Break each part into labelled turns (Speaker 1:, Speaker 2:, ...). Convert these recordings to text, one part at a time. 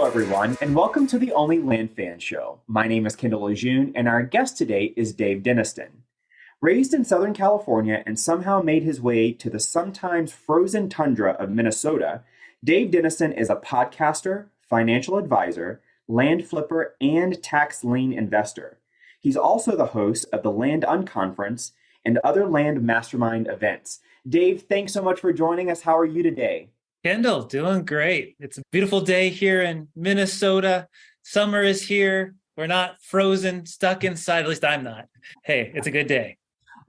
Speaker 1: everyone, and welcome to the Only Land Fan Show. My name is Kendall Lejeune, and our guest today is Dave Denniston. Raised in Southern California and somehow made his way to the sometimes frozen tundra of Minnesota, Dave Denniston is a podcaster, financial advisor, land flipper, and tax lien investor. He's also the host of the Land Unconference and other land mastermind events. Dave, thanks so much for joining us. How are you today?
Speaker 2: Kendall, doing great. It's a beautiful day here in Minnesota. Summer is here. We're not frozen, stuck inside. At least I'm not. Hey, it's a good day.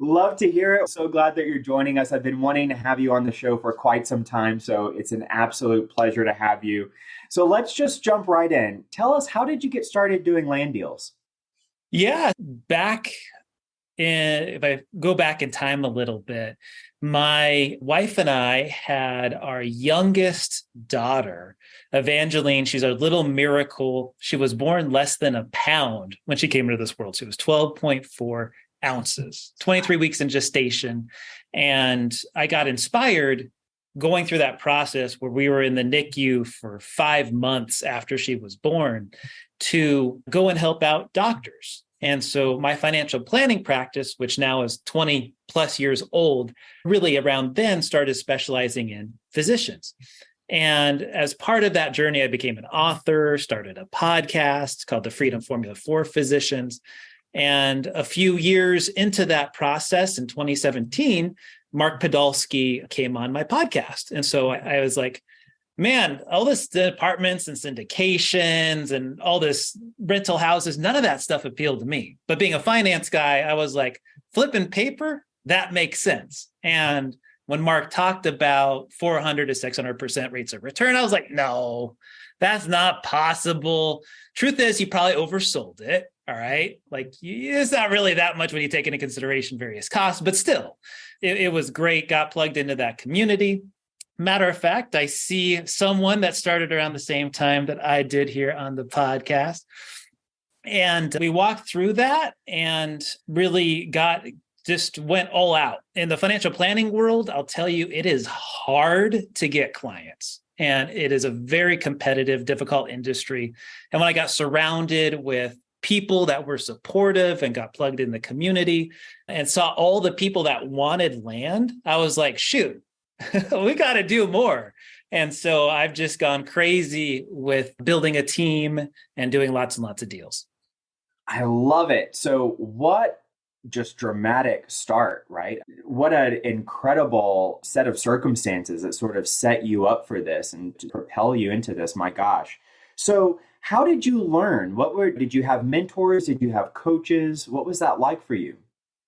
Speaker 1: Love to hear it. So glad that you're joining us. I've been wanting to have you on the show for quite some time, so it's an absolute pleasure to have you. So let's just jump right in. Tell us, how did you get started doing land deals?
Speaker 2: Yeah, if I go back in time a little bit, my wife and I had our youngest daughter, Evangeline. She's our little miracle. She was born less than a pound when she came into this world. She was 12.4 ounces, 23 weeks in gestation. And I got inspired going through that process where we were in the NICU for 5 months after she was born to go and help out doctors. And so my financial planning practice, which now is 20 plus years old, really around then started specializing in physicians. And as part of that journey, I became an author, started a podcast called The Freedom Formula for Physicians. And a few years into that process in 2017, Mark Podolsky came on my podcast. And so I was like, man, all this apartments and syndications and all this rental houses, none of that stuff appealed to me. But being a finance guy, I was like, flipping paper, that makes sense. And when Mark talked about 400 to 600% rates of return, I was like, no, that's not possible. Truth is, he probably oversold it. All right. Like, it's not really that much when you take into consideration various costs, but still, it was great. Got plugged into that community. Matter of fact, I see someone that started around the same time that I did here on the podcast. And we walked through that and really went all out. In the financial planning world, I'll tell you, it is hard to get clients. And it is a very competitive, difficult industry. And when I got surrounded with people that were supportive and got plugged in the community and saw all the people that wanted land, I was like, shoot, we got to do more. And so I've just gone crazy with building a team and doing lots and lots of deals.
Speaker 1: I love it. So what just dramatic start, right? What an incredible set of circumstances that sort of set you up for this and to propel you into this. My gosh. So how did you learn? Did you have mentors? Did you have coaches? What was that like for you?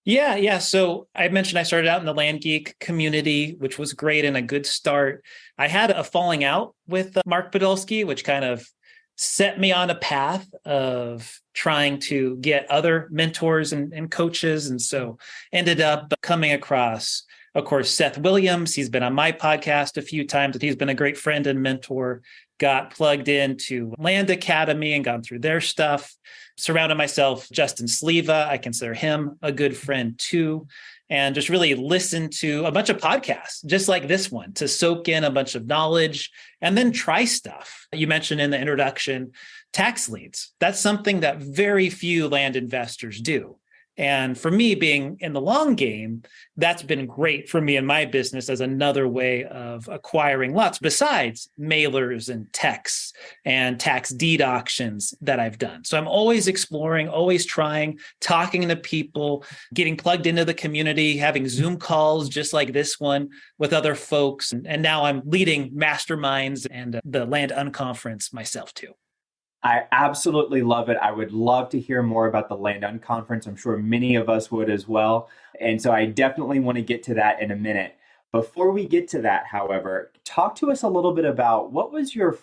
Speaker 2: Yeah. So I mentioned I started out in the Land Geek community, which was great and a good start. I had a falling out with Mark Podolsky, which kind of set me on a path of trying to get other mentors and coaches. And so ended up coming across, of course, Seth Williams. He's been on my podcast a few times, and he's been a great friend and mentor. Got plugged into Land Academy and gone through their stuff. Surrounded myself, Justin Sleva. I consider him a good friend too. And just really listened to a bunch of podcasts, just like this one, to soak in a bunch of knowledge and then try stuff. You mentioned in the introduction, tax liens. That's something that very few land investors do. And for me, being in the long game, that's been great for me in my business as another way of acquiring lots besides mailers and texts and tax deed auctions that I've done. So I'm always exploring, always trying, talking to people, getting plugged into the community, having Zoom calls just like this one with other folks. And now I'm leading masterminds and the Land Unconference myself too.
Speaker 1: I absolutely love it. I would love to hear more about the Land Unconference. I'm sure many of us would as well. And so I definitely want to get to that in a minute. Before we get to that, however, talk to us a little bit about what was your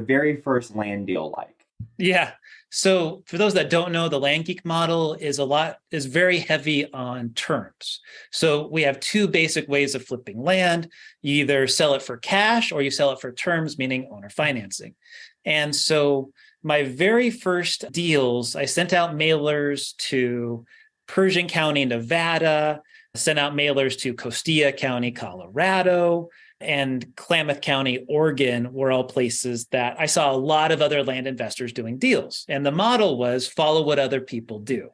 Speaker 1: very first land deal like?
Speaker 2: Yeah. So for those that don't know, the Land Geek model is very heavy on terms. So we have two basic ways of flipping land. You either sell it for cash or you sell it for terms, meaning owner financing. And so my very first deals, I sent out mailers to Pershing County, Nevada, sent out mailers to Costilla County, Colorado, and Klamath County, Oregon were all places that I saw a lot of other land investors doing deals. And the model was follow what other people do.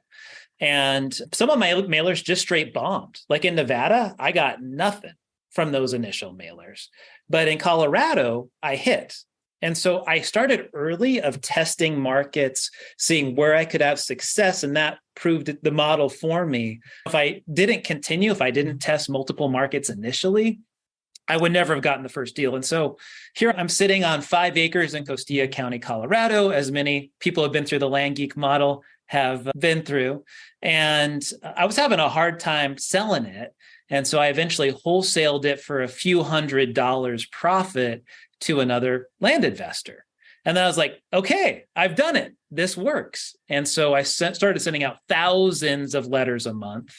Speaker 2: And some of my mailers just straight bombed. Like in Nevada, I got nothing from those initial mailers. But in Colorado, I hit. And so I started early of testing markets, seeing where I could have success. And that proved the model for me. If I didn't continue, if I didn't test multiple markets initially, I would never have gotten the first deal. And so here I'm sitting on 5 acres in Costilla County, Colorado, as many people have been through the Land Geek model have been through. And I was having a hard time selling it. And so I eventually wholesaled it for a few $100 profit to another land investor. And then I was like, okay, I've done it. This works. And so I started sending out thousands of letters a month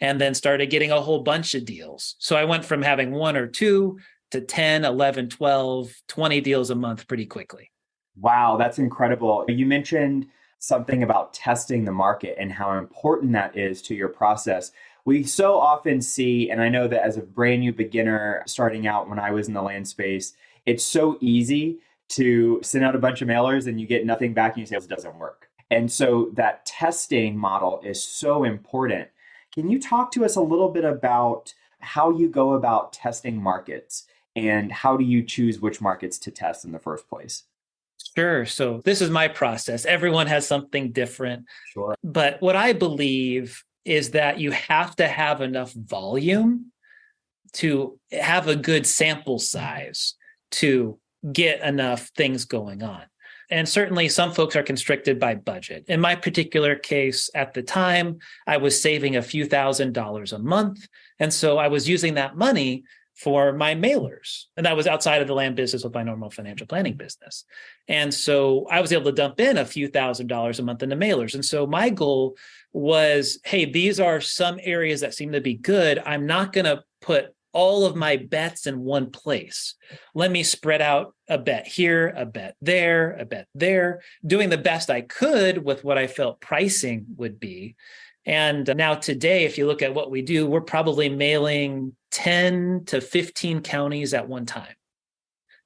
Speaker 2: and then started getting a whole bunch of deals. So I went from having 1 or 2 to 10, 11, 12, 20 deals a month pretty quickly.
Speaker 1: Wow, that's incredible. You mentioned something about testing the market and how important that is to your process. We so often see, and I know that as a brand new beginner starting out when I was in the land space, it's so easy to send out a bunch of mailers and you get nothing back and you say, it doesn't work. And so that testing model is so important. Can you talk to us a little bit about how you go about testing markets and how do you choose which markets to test in the first place?
Speaker 2: Sure. So this is my process. Everyone has something different.
Speaker 1: Sure.
Speaker 2: But what I believe is that you have to have enough volume to have a good sample size to get enough things going on. And certainly some folks are constricted by budget. In my particular case, at the time, I was saving a few $1,000s a month. And so I was using that money for my mailers. And that was outside of the land business with my normal financial planning business. And so I was able to dump in a few $1,000s a month into mailers. And so my goal was, hey, these are some areas that seem to be good. I'm not going to put all of my bets in one place. Let me spread out a bet here, a bet there, doing the best I could with what I felt pricing would be. And now today, if you look at what we do, we're probably mailing 10 to 15 counties at one time.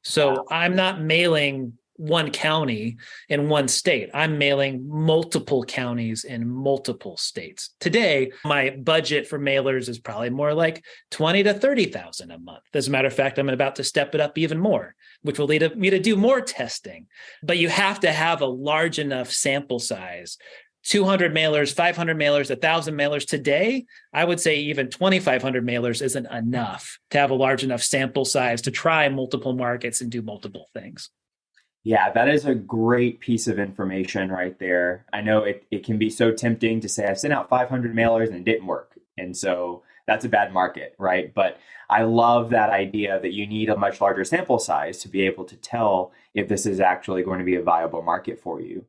Speaker 2: So I'm not mailing one county in one state. I'm mailing multiple counties in multiple states. Today, my budget for mailers is probably more like 20 to 30,000 a month. As a matter of fact, I'm about to step it up even more, which will lead me to do more testing. But you have to have a large enough sample size. 200 mailers, 500 mailers, 1,000 mailers. Today, I would say even 2,500 mailers isn't enough to have a large enough sample size to try multiple markets and do multiple things.
Speaker 1: Yeah, that is a great piece of information right there. I know it can be so tempting to say, I've sent out 500 mailers and it didn't work. And so that's a bad market, right? But I love that idea that you need a much larger sample size to be able to tell if this is actually going to be a viable market for you.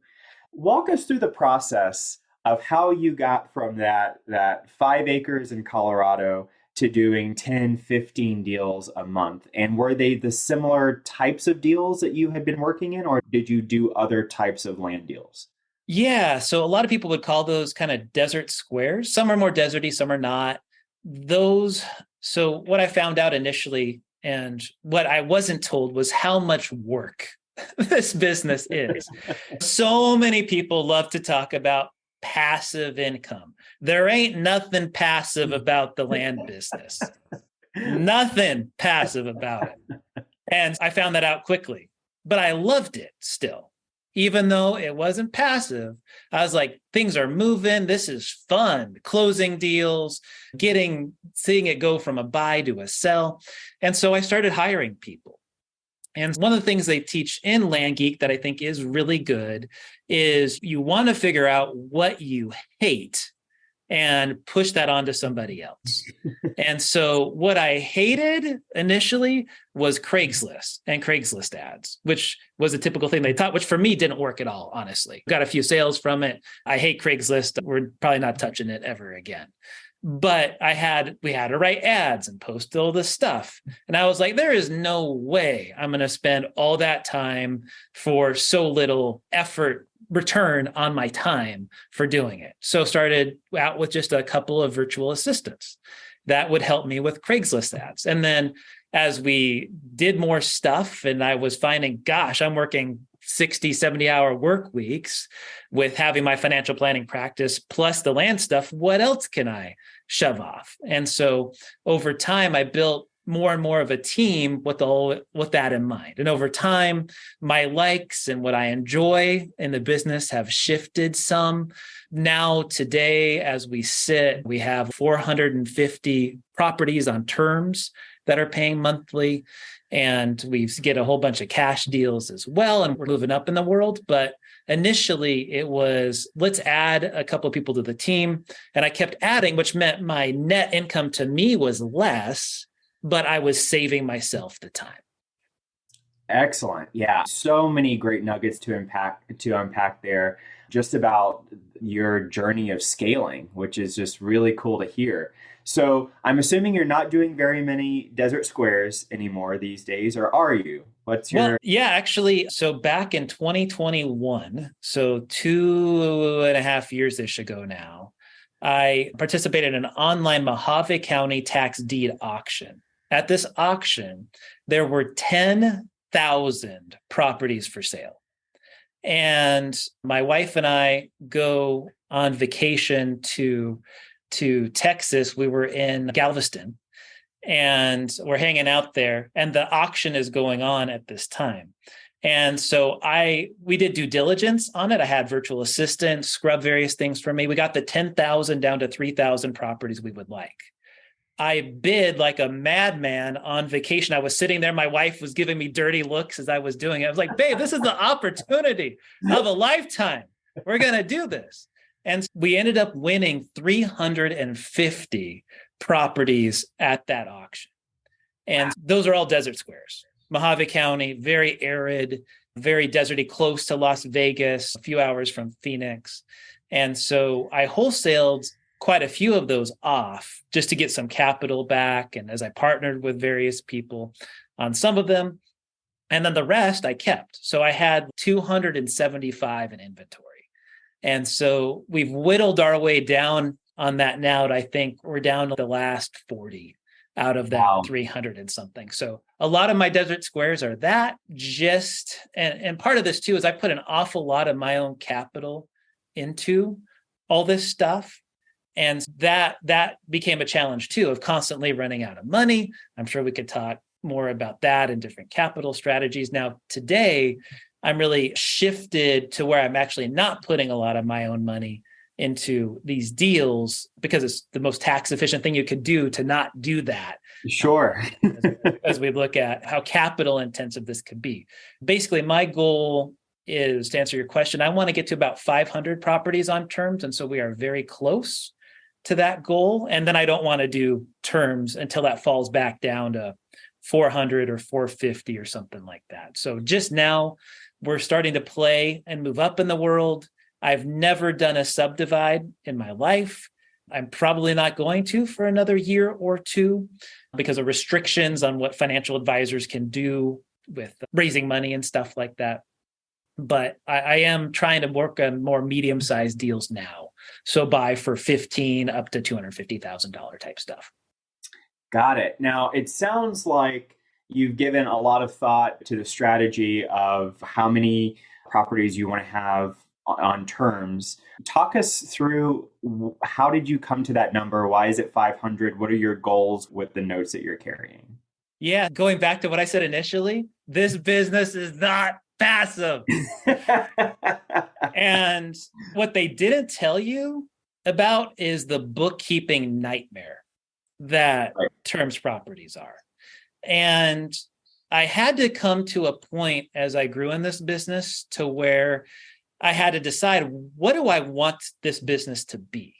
Speaker 1: Walk us through the process of how you got from that 5 acres in Colorado to doing 10, 15 deals a month. And were they the similar types of deals that you had been working in, or did you do other types of land deals?
Speaker 2: Yeah. So a lot of people would call those kind of desert squares. Some are more deserty, some are not. So what I found out initially and what I wasn't told was how much work this business is. So many people love to talk about passive income. There ain't nothing passive about the land business. Nothing passive about it. And I found that out quickly, but I loved it still. Even though it wasn't passive, I was like, things are moving. This is fun. Closing deals, seeing it go from a buy to a sell. And so I started hiring people. And one of the things they teach in Land Geek that I think is really good is you want to figure out what you hate and push that onto somebody else. And so what I hated initially was Craigslist and Craigslist ads, which was a typical thing they taught, which for me didn't work at all, honestly. Got a few sales from it. I hate Craigslist. We're probably not touching it ever again. But we had to write ads and post all this stuff. And I was like, there is no way I'm going to spend all that time for so little effort return on my time for doing it. So started out with just a couple of virtual assistants that would help me with Craigslist ads. And then as we did more stuff and I was finding, gosh, I'm working 60, 70-hour work weeks with having my financial planning practice plus the land stuff, what else can I shove off? And so over time, I built more and more of a team with that in mind. And over time, my likes and what I enjoy in the business have shifted some. Now, today, as we sit, we have 450 properties on terms that are paying monthly. And we get a whole bunch of cash deals as well. And we're moving up in the world. But initially, it was, let's add a couple of people to the team. And I kept adding, which meant my net income to me was less, but I was saving myself the time.
Speaker 1: Excellent. Yeah. So many great nuggets to unpack there, just about your journey of scaling, which is just really cool to hear. So I'm assuming you're not doing very many desert squares anymore these days, or are you?
Speaker 2: Well, yeah, actually. So back in 2021, so 2.5 years-ish ago now, I participated in an online Mojave County tax deed auction. At this auction, there were 10,000 properties for sale. And my wife and I go on vacation to Texas. We were in Galveston and we're hanging out there, and the auction is going on at this time. And so we did due diligence on it. I had virtual assistants scrub various things for me. We got the 10,000 down to 3,000 properties we would like. I bid like a madman on vacation. I was sitting there. My wife was giving me dirty looks as I was doing it. I was like, babe, this is the opportunity of a lifetime. We're going to do this. And we ended up winning 350 properties at that auction. And those are all desert squares. Mojave County, very arid, very deserty, close to Las Vegas, a few hours from Phoenix. And so I wholesaled quite a few of those off just to get some capital back. And as I partnered with various people on some of them, and then the rest I kept. So I had 275 in inventory. And so we've whittled our way down on that now. I think we're down to the last 40 out of that 300 and something. So a lot of my desert squares are that and part of this too is I put an awful lot of my own capital into all this stuff. And that became a challenge too, of constantly running out of money. I'm sure we could talk more about that and different capital strategies. Now, today, I'm really shifted to where I'm actually not putting a lot of my own money into these deals because it's the most tax efficient thing you could do to not do that.
Speaker 1: Sure.
Speaker 2: As we look at how capital intensive this could be. Basically, my goal is, to answer your question, I want to get to about 500 properties on terms. And so we are very close to that goal. And then I don't want to do terms until that falls back down to 400 or 450 or something like that. So just now we're starting to play and move up in the world. I've never done a subdivide in my life. I'm probably not going to for another year or two because of restrictions on what financial advisors can do with raising money and stuff like that. But I am trying to work on more medium-sized deals now. So buy for $15,000 up to $250,000 type stuff.
Speaker 1: Got it. Now, it sounds like you've given a lot of thought to the strategy of how many properties you want to have on terms. Talk us through, how did you come to that number? Why is it 500? What are your goals with the notes that you're carrying?
Speaker 2: Yeah, going back to what I said initially, this business is not passive. And what they didn't tell you about is the bookkeeping nightmare that terms properties are. And I had to come to a point as I grew in this business to where I had to decide, what do I want this business to be?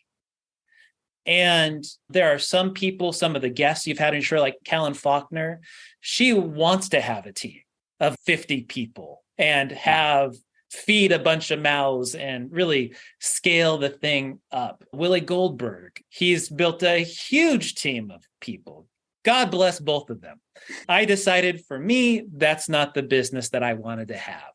Speaker 2: And there are some people, some of the guests you've had, I'm sure, like Callan Faulkner, she wants to have a team of 50 people and feed a bunch of mouths and really scale the thing up. Willie Goldberg, he's built a huge team of people. God bless both of them. I decided for me, that's not the business that I wanted to have.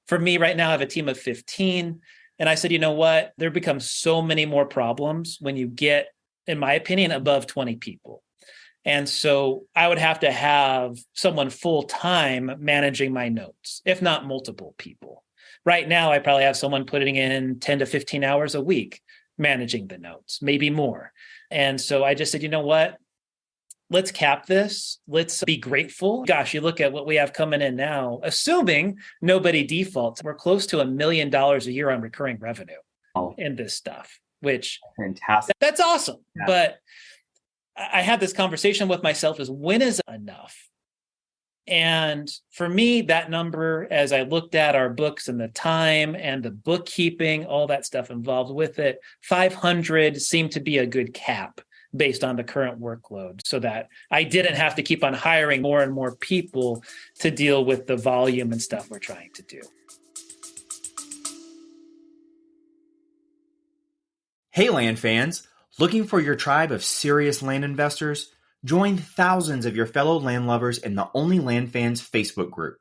Speaker 2: For me right now, I have a team of 15. And I said, you know what? There become so many more problems when you get, in my opinion, above 20 people. And so I would have to have someone full-time managing my notes, if not multiple people. Right now, I probably have someone putting in 10 to 15 hours a week managing the notes, maybe more. And so I just said, you know what? Let's cap this. Let's be grateful. Gosh, you look at what we have coming in now, assuming nobody defaults, we're close to $1 million a year on recurring revenue in this stuff, which
Speaker 1: Fantastic.
Speaker 2: that's awesome.
Speaker 1: Yeah.
Speaker 2: But I had this conversation with myself is when is enough? And for me, that number, as I looked at our books and the time and the bookkeeping, all that stuff involved with it, 500 seemed to be a good cap based on the current workload so that I didn't have to keep on hiring more and more people to deal with the volume and stuff we're trying to do.
Speaker 1: Hey, land fans, looking for your tribe of serious land investors? Join thousands of your fellow land lovers in the OnlyLandFans Facebook group.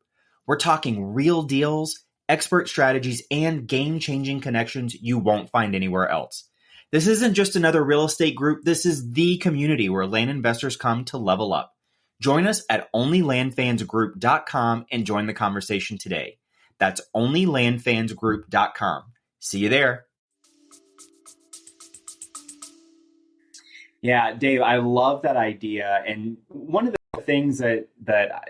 Speaker 1: We're talking real deals, expert strategies, and game-changing connections you won't find anywhere else. This isn't just another real estate group. This is the community where land investors come to level up. Join us at OnlyLandFansGroup.com and join the conversation today. That's OnlyLandFansGroup.com. See you there. Yeah, Dave, I love that idea. And one of the things that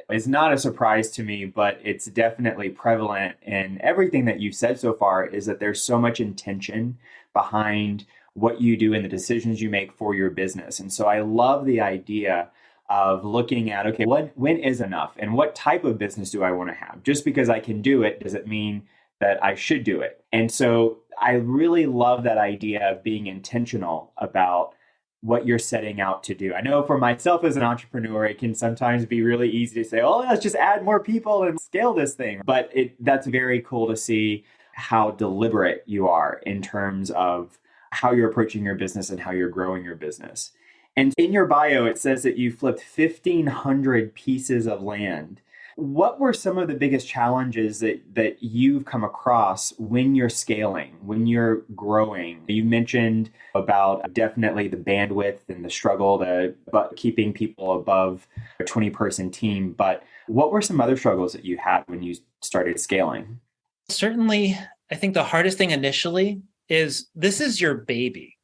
Speaker 1: is not a surprise to me, but it's definitely prevalent in everything that you've said so far, is that there's so much intention behind what you do and the decisions you make for your business. And so I love the idea of looking at, okay, when is enough and what type of business do I want to have? Just because I can do it, does it mean that I should do it? And so I really love that idea of being intentional about what you're setting out to do. I know for myself as an entrepreneur, it can sometimes be really easy to say, oh, let's just add more people and scale this thing. But that's very cool to see how deliberate you are in terms of how you're approaching your business and how you're growing your business. And in your bio, it says that you flipped 1,500 pieces of land. What were some of the biggest challenges that you've come across when you're scaling, when you're growing? You mentioned about definitely the bandwidth and the struggle but keeping people above a 20-person team. But what were some other struggles that you had when you started scaling?
Speaker 2: Certainly, I think the hardest thing initially is this is your baby,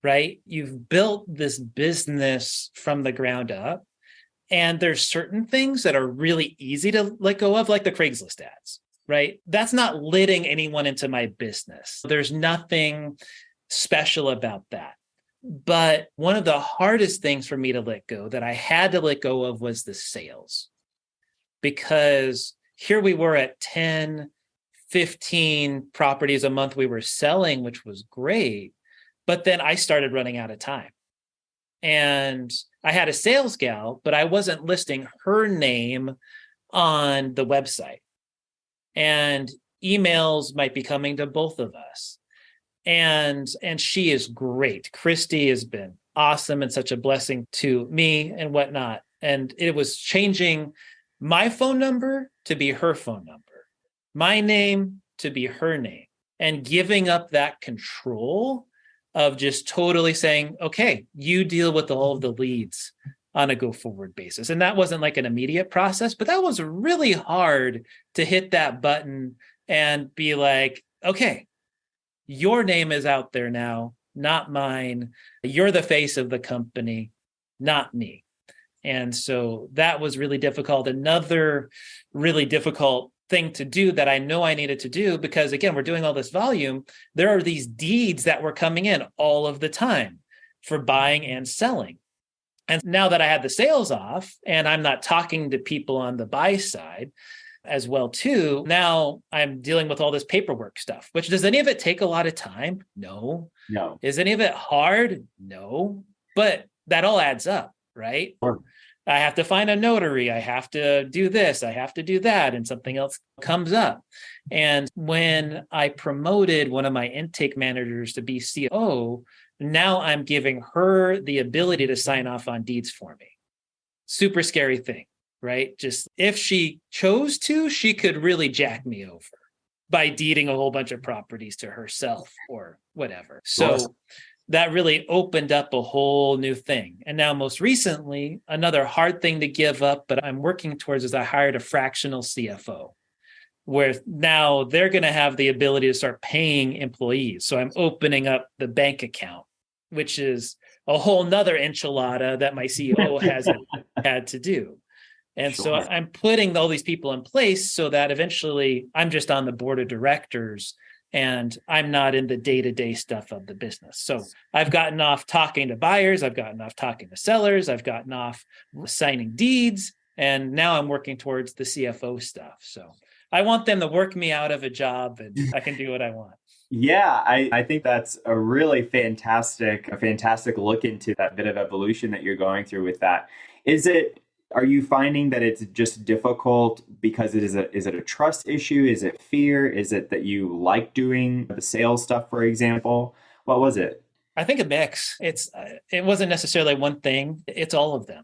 Speaker 2: right? You've built this business from the ground up. And there's certain things that are really easy to let go of, like the Craigslist ads, right? That's not letting anyone into my business. There's nothing special about that. But one of the hardest things for me to let go that I had to let go of was the sales. Because here we were at 10, 15 properties a month we were selling, which was great. But then I started running out of time. And I had a sales gal, but I wasn't listing her name on the website. And emails might be coming to both of us. And she is great. Christy has been awesome and such a blessing to me and whatnot. And it was changing my phone number to be her phone number, my name to be her name, and giving up that control of just totally saying, okay, you deal with all of the leads on a go-forward basis. And that wasn't like an immediate process, but that was really hard to hit that button and be like, okay, your name is out there now, not mine. You're the face of the company, not me. And so that was really difficult. Another really difficult thing to do that I know I needed to do, because again, we're doing all this volume. There are these deeds that were coming in all of the time for buying and selling. And now that I had the sales off and I'm not talking to people on the buy side as well too, now I'm dealing with all this paperwork stuff, which does any of it take a lot of time? No. Is any of it hard? No. But that all adds up, right?
Speaker 1: Sure.
Speaker 2: I have to find a notary. I have to do this. I have to do that. And something else comes up. And when I promoted one of my intake managers to be COO, now I'm giving her the ability to sign off on deeds for me. Super scary thing, right? Just if she chose to, she could really jack me over by deeding a whole bunch of properties to herself or whatever. So that really opened up a whole new thing. And now, most recently, another hard thing to give up, but I'm working towards, is I hired a fractional CFO, where now they're going to have the ability to start paying employees. So I'm opening up the bank account, which is a whole nother enchilada that my CEO hasn't had to do. And so I'm putting all these people in place so that eventually I'm just on the board of directors and I'm not in the day-to-day stuff of the business. So I've gotten off talking to buyers, I've gotten off talking to sellers, I've gotten off signing deeds, and now I'm working towards the CFO stuff. So I want them to work me out of a job and I can do what I want.
Speaker 1: Yeah, I think that's a really fantastic look into that bit of evolution that you're going through with that. Are you finding that it's just difficult because is it a trust issue? Is it fear? Is it that you like doing the sales stuff, for example? What was it?
Speaker 2: I think a mix. It wasn't necessarily one thing. It's all of them.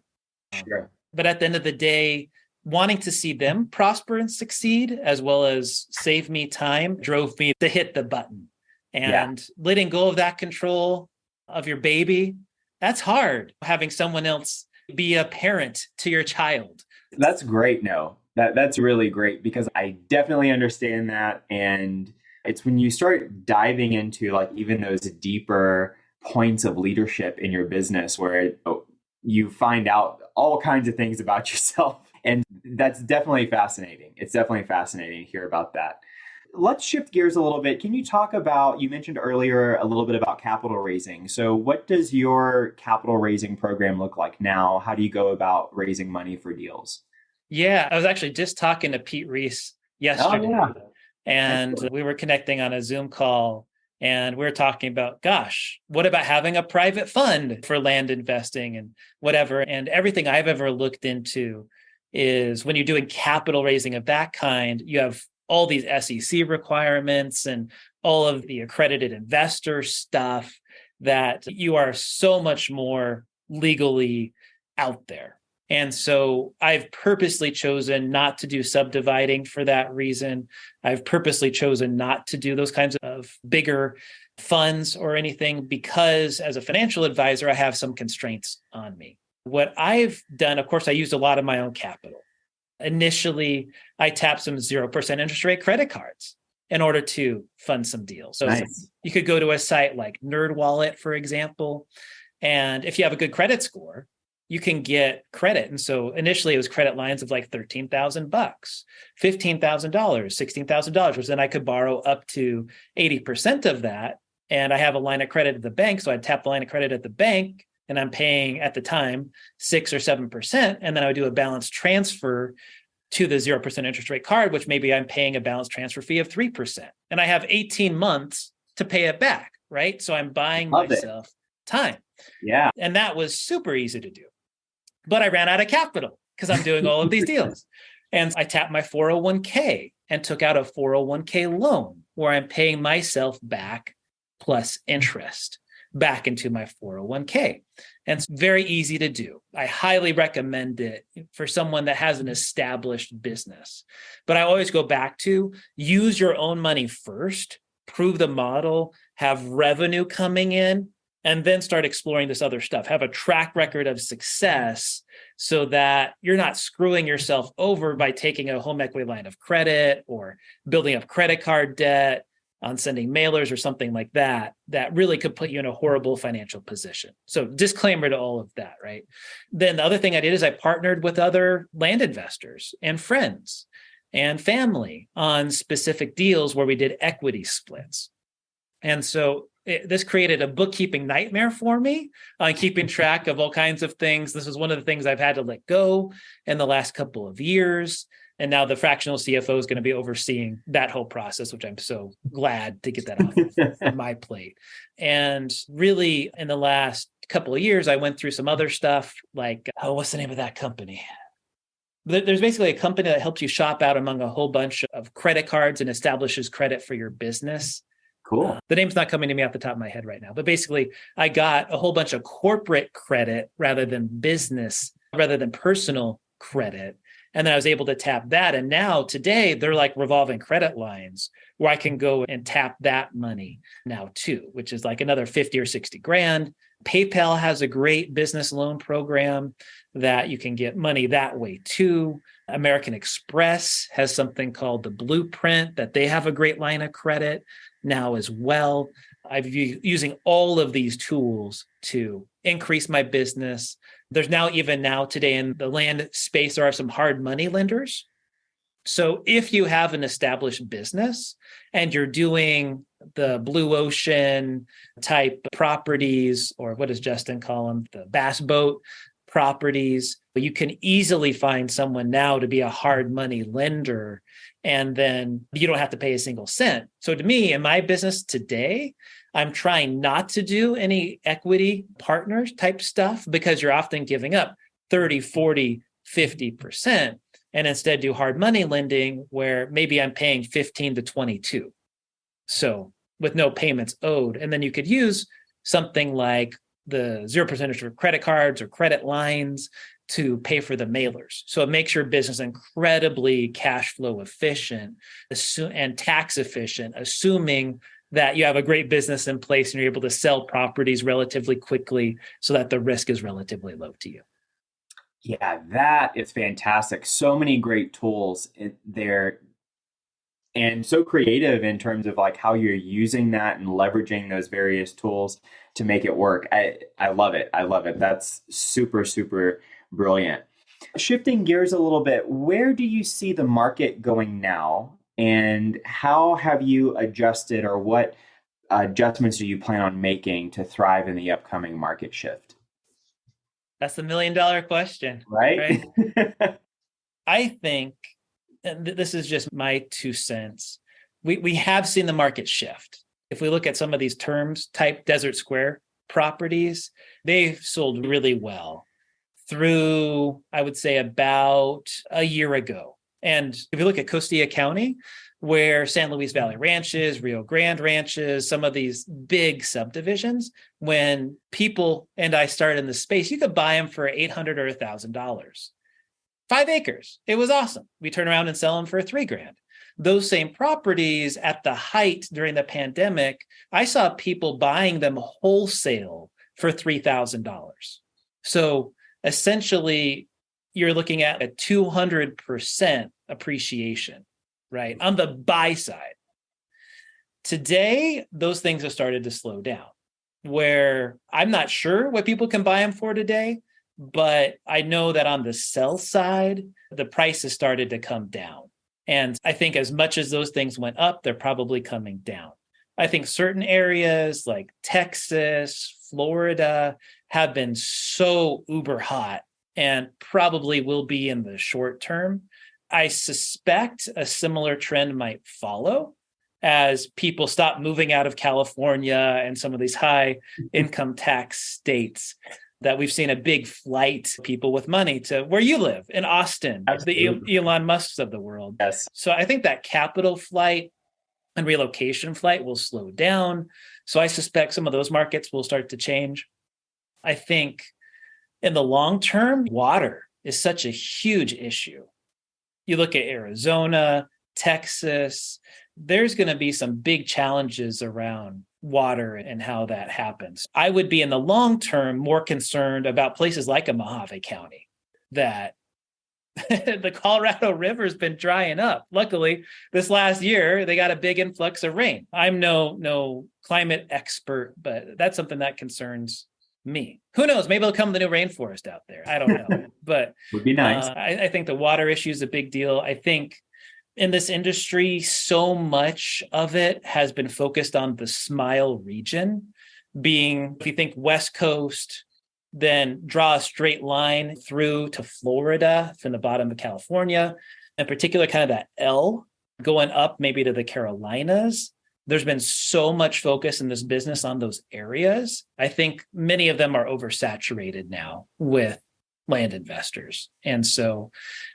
Speaker 1: Sure.
Speaker 2: But at the end of the day, wanting to see them prosper and succeed, as well as save me time, drove me to hit the button. And letting go of that control of your baby, that's hard. Having someone else be a parent to your child.
Speaker 1: That's great. No, that's really great because I definitely understand that. And it's when you start diving into like even those deeper points of leadership in your business where you find out all kinds of things about yourself. And that's definitely fascinating. It's definitely fascinating to hear about that. Let's shift gears a little bit. Can you talk about, you mentioned earlier a little bit about capital raising. So what does your capital raising program look like now? How do you go about raising money for deals?
Speaker 2: Yeah, I was actually just talking to Pete Reese yesterday.
Speaker 1: Oh, yeah.
Speaker 2: And we were connecting on a Zoom call and we were talking about, gosh, what about having a private fund for land investing and whatever? And everything I've ever looked into is when you're doing capital raising of that kind, you have all these SEC requirements and all of the accredited investor stuff that you are so much more legally out there. And so I've purposely chosen not to do subdividing for that reason. I've purposely chosen not to do those kinds of bigger funds or anything because as a financial advisor, I have some constraints on me. What I've done, of course, I used a lot of my own capital. Initially, I tapped some 0% interest rate credit cards in order to fund some deals. So you could go to a site like NerdWallet, for example, and if you have a good credit score, you can get credit. And so initially it was credit lines of like $13,000, $15,000, $16,000, which then I could borrow up to 80% of that. And I have a line of credit at the bank. So I'd tap the line of credit at the bank and I'm paying at the time 6 or 7%. And then I would do a balance transfer to the 0% interest rate card, which maybe I'm paying a balance transfer fee of 3%. And I have 18 months to pay it back, right? So I'm buying myself time.
Speaker 1: Yeah.
Speaker 2: And that was super easy to do. But I ran out of capital because I'm doing all of these deals. And I tapped my 401k and took out a 401k loan where I'm paying myself back plus interest back into my 401k. And it's very easy to do. I highly recommend it for someone that has an established business. But I always go back to use your own money first, prove the model, have revenue coming in, and then start exploring this other stuff. Have a track record of success so that you're not screwing yourself over by taking a home equity line of credit or building up credit card debt on sending mailers or something like that, that really could put you in a horrible financial position. So disclaimer to all of that, right? Then the other thing I did is I partnered with other land investors and friends and family on specific deals where we did equity splits. And so this created a bookkeeping nightmare for me on keeping track of all kinds of things. This is one of the things I've had to let go in the last couple of years. And now the fractional CFO is going to be overseeing that whole process, which I'm so glad to get that off of my plate. And really, in the last couple of years, I went through some other stuff like, what's the name of that company? There's basically a company that helps you shop out among a whole bunch of credit cards and establishes credit for your business.
Speaker 1: Cool.
Speaker 2: The name's not coming to me off the top of my head right now, but basically I got a whole bunch of corporate credit rather than personal credit. And then I was able to tap that. And now today they're like revolving credit lines where I can go and tap that money now too, which is like another 50 or 60 grand. PayPal has a great business loan program that you can get money that way too. American Express has something called the Blueprint that they have a great line of credit now as well. I've been using all of these tools to increase my business. There's now today in the land space, there are some hard money lenders. So if you have an established business and you're doing the blue ocean type properties, or what does Justin call them? The bass boat properties, you can easily find someone now to be a hard money lender. And then you don't have to pay a single cent. So to me, in my business today, I'm trying not to do any equity partners type stuff because you're often giving up 30, 40, 50%, and instead do hard money lending where maybe I'm paying 15 to 22. So with no payments owed. And then you could use something like the 0% for credit cards or credit lines to pay for the mailers. So it makes your business incredibly cash flow efficient and tax efficient, assuming that you have a great business in place and you're able to sell properties relatively quickly so that the risk is relatively low to you.
Speaker 1: Yeah, that is fantastic. So many great tools there and so creative in terms of like how you're using that and leveraging those various tools to make it work. I love it. I love it. That's super, super brilliant. Shifting gears a little bit, where do you see the market going now? And how have you adjusted, or what adjustments do you plan on making to thrive in the upcoming market shift?
Speaker 2: That's the $1 million question,
Speaker 1: right?
Speaker 2: I think, and this is just my 2 cents, we have seen the market shift. If we look at some of these terms type Desert Square properties, they've sold really well through, I would say, about a year ago. And if you look at Costilla County, where San Luis Valley Ranches, Rio Grande Ranches, some of these big subdivisions, when people and I started in the space, you could buy them for $800 or $1,000. 5 acres. It was awesome. We turn around and sell them for $3,000. Those same properties at the height during the pandemic, I saw people buying them wholesale for $3,000. So essentially, you're looking at a 200% appreciation, right? On the buy side. Today, those things have started to slow down, where I'm not sure what people can buy them for today, but I know that on the sell side, the price has started to come down. And I think as much as those things went up, they're probably coming down. I think certain areas like Texas, Florida have been so uber hot and probably will be in the short term. I suspect a similar trend might follow as people stop moving out of California and some of these high income tax states, that we've seen a big flight of people with money to where you live in Austin, Absolutely. The Elon Musks of the world.
Speaker 1: Yes.
Speaker 2: So I think that capital flight and relocation flight will slow down. So I suspect some of those markets will start to change. I think in the long term, water is such a huge issue. You look at Arizona, Texas, there's going to be some big challenges around water and how that happens. I would be in the long term more concerned about places like a Mojave County, that the Colorado River has been drying up. Luckily, this last year, they got a big influx of rain. I'm no climate expert, but that's something that concerns me. Who knows? Maybe it'll come the new rainforest out there. I don't know. But
Speaker 1: would be nice.
Speaker 2: I think the water issue is a big deal. I think in this industry, so much of it has been focused on the Smile region, being, if you think West Coast, then draw a straight line through to Florida from the bottom of California, in particular, kind of that L going up maybe to the Carolinas. There's been so much focus in this business on those areas. I think many of them are oversaturated now with land investors. And so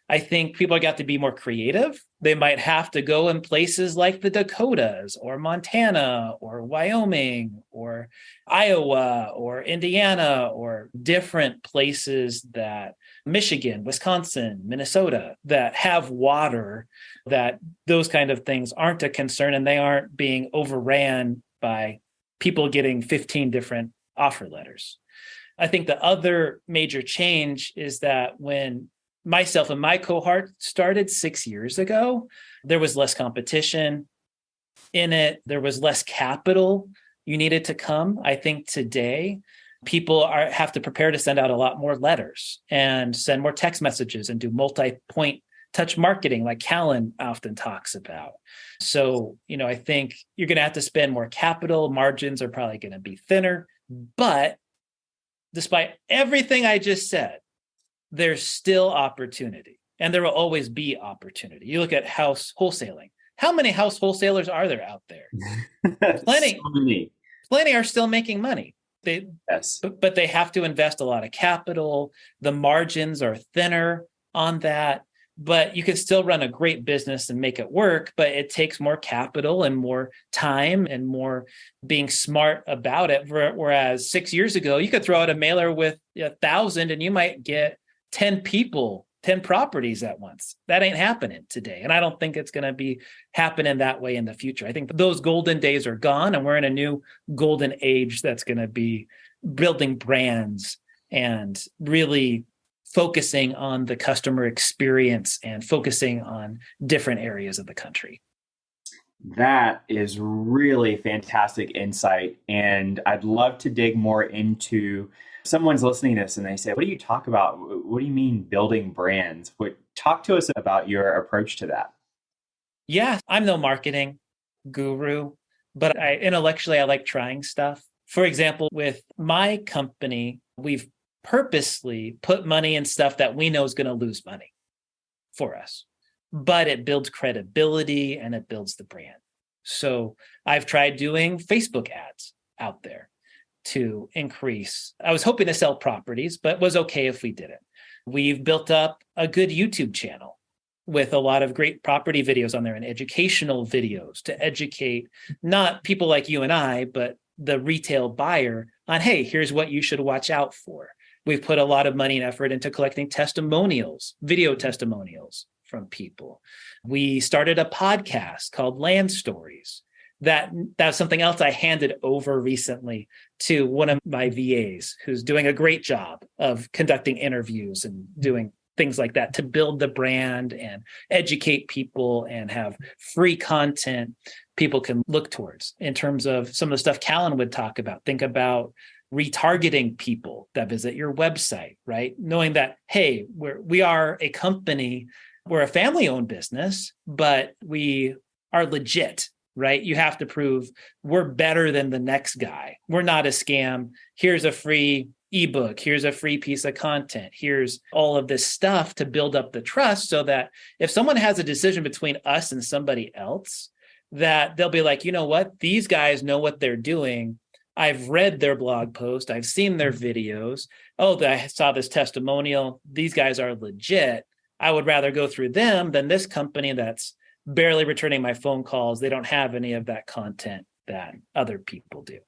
Speaker 2: I think people got to be more creative. They might have to go in places like the Dakotas or Montana or Wyoming or Iowa or Indiana or different places that Michigan, Wisconsin, Minnesota that have water, that those kind of things aren't a concern and they aren't being overran by people getting 15 different offer letters. I think the other major change is that when myself and my cohort started 6 years ago, there was less competition in it. There was less capital you needed to come. I think today people have to prepare to send out a lot more letters and send more text messages and do multi-point touch marketing like Callan often talks about. So, I think you're going to have to spend more capital. Margins are probably going to be thinner. But despite everything I just said, there's still opportunity. And there will always be opportunity. You look at house wholesaling. How many house wholesalers are there out there? Plenty.
Speaker 1: So many.
Speaker 2: Plenty are still making money.
Speaker 1: Yes.
Speaker 2: But they have to invest a lot of capital. The margins are thinner on that. But you can still run a great business and make it work, but it takes more capital and more time and more being smart about it. Whereas 6 years ago, you could throw out a mailer with 1,000 and you might get 10 people, 10 properties at once. That ain't happening today. And I don't think it's going to be happening that way in the future. I think those golden days are gone and we're in a new golden age that's going to be building brands and really focusing on the customer experience and focusing on different areas of the country.
Speaker 1: That is really fantastic insight. And I'd love to dig more into someone's listening to this and they say, what do you talk about? What do you mean building brands? Talk to us about your approach to that.
Speaker 2: Yeah, I'm no marketing guru, but intellectually, I like trying stuff. For example, with my company, we've purposely put money in stuff that we know is going to lose money for us, but it builds credibility and it builds the brand. So I've tried doing Facebook ads out there to increase. I was hoping to sell properties, but was okay if we didn't. We've built up a good YouTube channel with a lot of great property videos on there and educational videos to educate not people like you and I, but the retail buyer on, hey, here's what you should watch out for. We've put a lot of money and effort into collecting testimonials, video testimonials from people. We started a podcast called Land Stories. That's something else I handed over recently to one of my VAs who's doing a great job of conducting interviews and doing things like that to build the brand and educate people and have free content people can look towards in terms of some of the stuff Callan would talk about. Think about retargeting people that visit your website, right? Knowing that, hey, we are a company, we're a family-owned business, but we are legit, right? You have to prove we're better than the next guy. We're not a scam. Here's a free ebook. Here's a free piece of content. Here's all of this stuff to build up the trust so that if someone has a decision between us and somebody else, that they'll be like, you know what? These guys know what they're doing. I've read their blog post. I've seen their videos. Oh, I saw this testimonial. These guys are legit. I would rather go through them than this company that's barely returning my phone calls. They don't have any of that content that other people do.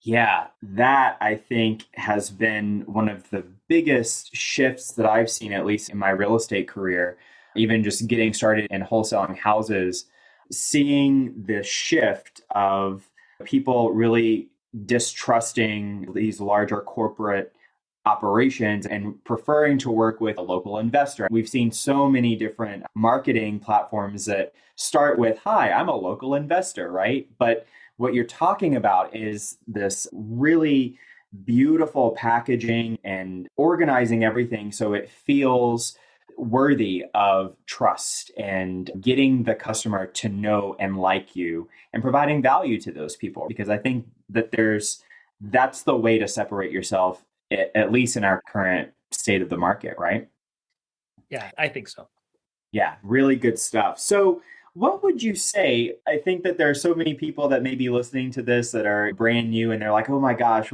Speaker 1: Yeah, that I think has been one of the biggest shifts that I've seen, at least in my real estate career, even just getting started in wholesaling houses, seeing the shift of people really distrusting these larger corporate operations and preferring to work with a local investor. We've seen so many different marketing platforms that start with, hi, I'm a local investor, right? But what you're talking about is this really beautiful packaging and organizing everything so it feels worthy of trust and getting the customer to know and like you and providing value to those people. Because I think that that's the way to separate yourself, at least in our current state of the market, right?
Speaker 2: Yeah, I think so.
Speaker 1: Yeah, really good stuff. So what would you say? I think that there are so many people that may be listening to this that are brand new and they're like, oh my gosh,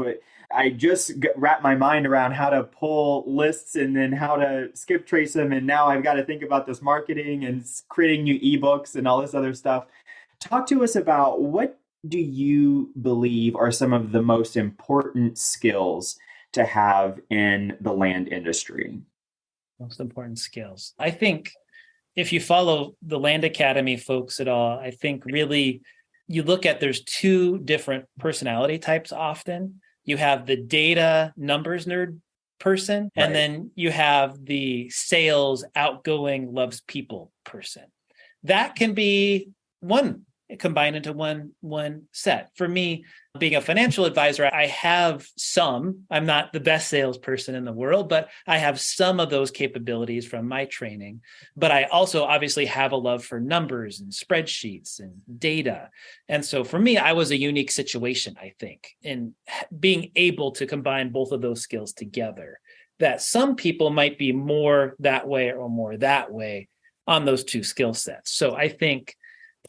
Speaker 1: I just wrapped my mind around how to pull lists and then how to skip trace them. And now I've got to think about this marketing and creating new ebooks and all this other stuff. Talk to us about what do you believe are some of the most important skills to have in the land industry?
Speaker 2: Most important skills. I think if you follow the Land Academy folks at all, I think really you look at there's two different personality types often. You have the data numbers nerd person, and
Speaker 1: Right.
Speaker 2: then you have the sales outgoing loves people person. That can be one combined into one set. For me, being a financial advisor, I have some, I'm not the best salesperson in the world, but I have some of those capabilities from my training. But I also obviously have a love for numbers and spreadsheets and data. And so for me, I was a unique situation, I think, in being able to combine both of those skills together, that some people might be more that way or more that way on those two skill sets. So I think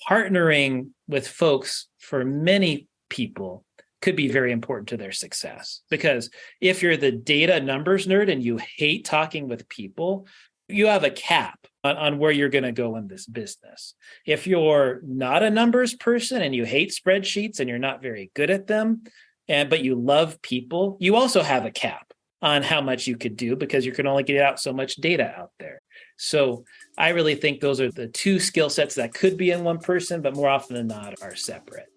Speaker 2: partnering with folks for many people could be very important to their success. Because if you're the data numbers nerd and you hate talking with people, you have a cap on where you're going to go in this business. If you're not a numbers person and you hate spreadsheets and you're not very good at them, but you love people, you also have a cap on how much you could do because you can only get out so much data out there. So I really think those are the two skill sets that could be in one person, but more often than not are separate.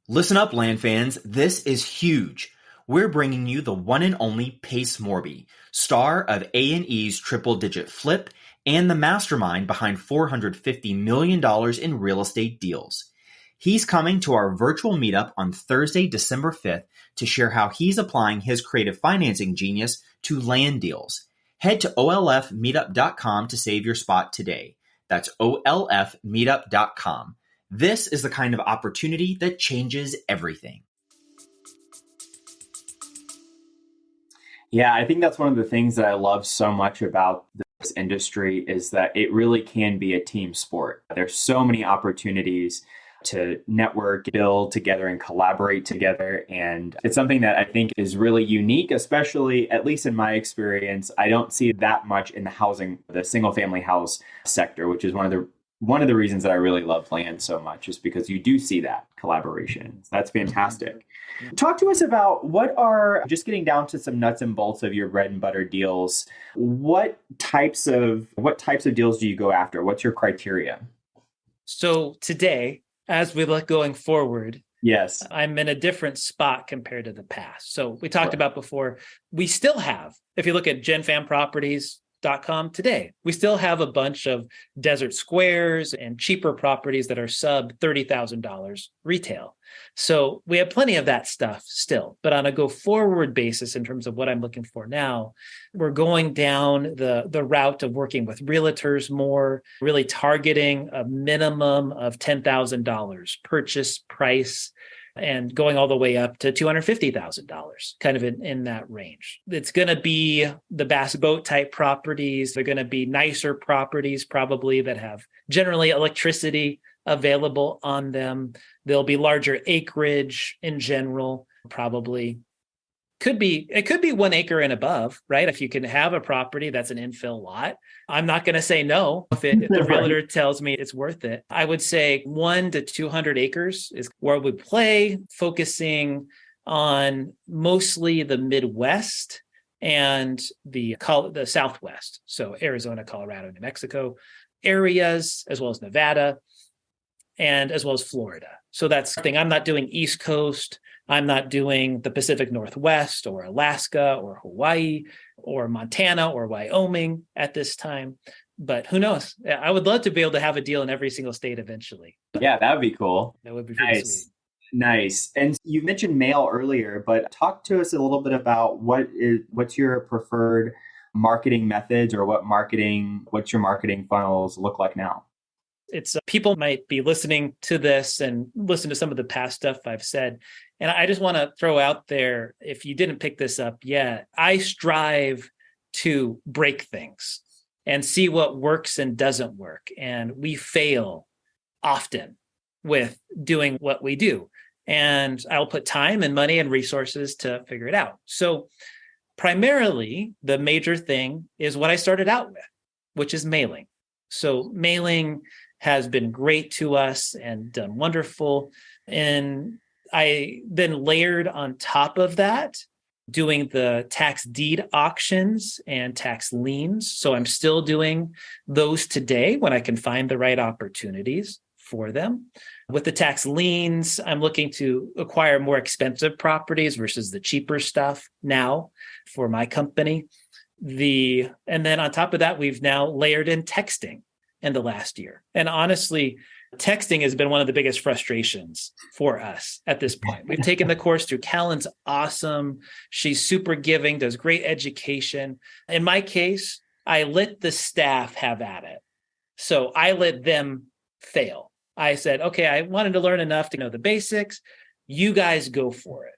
Speaker 3: Listen up, land fans. This is huge. We're bringing you the one and only Pace Morby, star of A&E's Triple Digit Flip and the mastermind behind $450 million in real estate deals. He's coming to our virtual meetup on Thursday, December 5th to share how he's applying his creative financing genius to land deals. Head to olfmeetup.com to save your spot today. That's olfmeetup.com. This is the kind of opportunity that changes everything.
Speaker 1: Yeah, I think that's one of the things that I love so much about this industry is that it really can be a team sport. There's so many opportunities to network, build together, and collaborate together. And it's something that I think is really unique, especially, at least in my experience, I don't see that much in the single family house sector, which is one of the reasons that I really love land so much, is because you do see that collaboration. So that's fantastic. Talk to us about just getting down to some nuts and bolts of your bread and butter deals. What types of deals do you go after? What's your criteria?
Speaker 2: So today, as we look going forward,
Speaker 1: yes,
Speaker 2: I'm in a different spot compared to the past. So we talked about before, we still have, if you look at genfamproperties.com today, we still have a bunch of desert squares and cheaper properties that are sub $30,000 retail. So we have plenty of that stuff still, but on a go forward basis, in terms of what I'm looking for now, we're going down the route of working with realtors more, really targeting a minimum of $10,000 purchase price and going all the way up to $250,000, kind of in that range. It's going to be the bass boat type properties. They're going to be nicer properties, probably, that have generally electricity available on them. There'll be larger acreage in general, probably. It could be 1 acre and above, right? If you can have a property that's an infill lot, I'm not going to say no if the realtor tells me it's worth it. I would say 1 to 200 acres is where we play, focusing on mostly the Midwest and the Southwest. So Arizona, Colorado, New Mexico areas, as well as Nevada, and as well as Florida. So that's the thing. I'm not doing East Coast. I'm not doing the Pacific Northwest or Alaska or Hawaii or Montana or Wyoming at this time. But who knows? I would love to be able to have a deal in every single state eventually.
Speaker 1: Yeah, that would be cool.
Speaker 2: That would be pretty sweet.
Speaker 1: Nice. And you mentioned mail earlier, but talk to us a little bit about what's your preferred marketing methods, or what's your marketing funnels look like now?
Speaker 2: It's people might be listening to this and listen to some of the past stuff I've said. And I just want to throw out there, if you didn't pick this up yet, I strive to break things and see what works and doesn't work. And we fail often with doing what we do. And I'll put time and money and resources to figure it out. So primarily, the major thing is what I started out with, which is mailing. So mailing has been great to us and done wonderful. And I then layered on top of that doing the tax deed auctions and tax liens. So I'm still doing those today when I can find the right opportunities for them. With the tax liens, I'm looking to acquire more expensive properties versus the cheaper stuff now for my company. And then on top of that, we've now layered in texting in the last year. And honestly, texting has been one of the biggest frustrations for us at this point. We've taken the course through. Callan's awesome. She's super giving, does great education. In my case, I let the staff have at it. So I let them fail. I said, okay, I wanted to learn enough to know the basics. You guys go for it.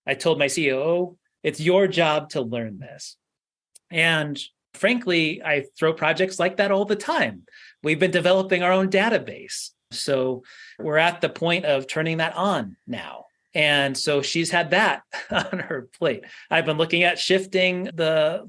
Speaker 2: I told my COO, it's your job to learn this. And frankly, I throw projects like that all the time. We've been developing our own database. So we're at the point of turning that on now. And so she's had that on her plate. I've been looking at shifting the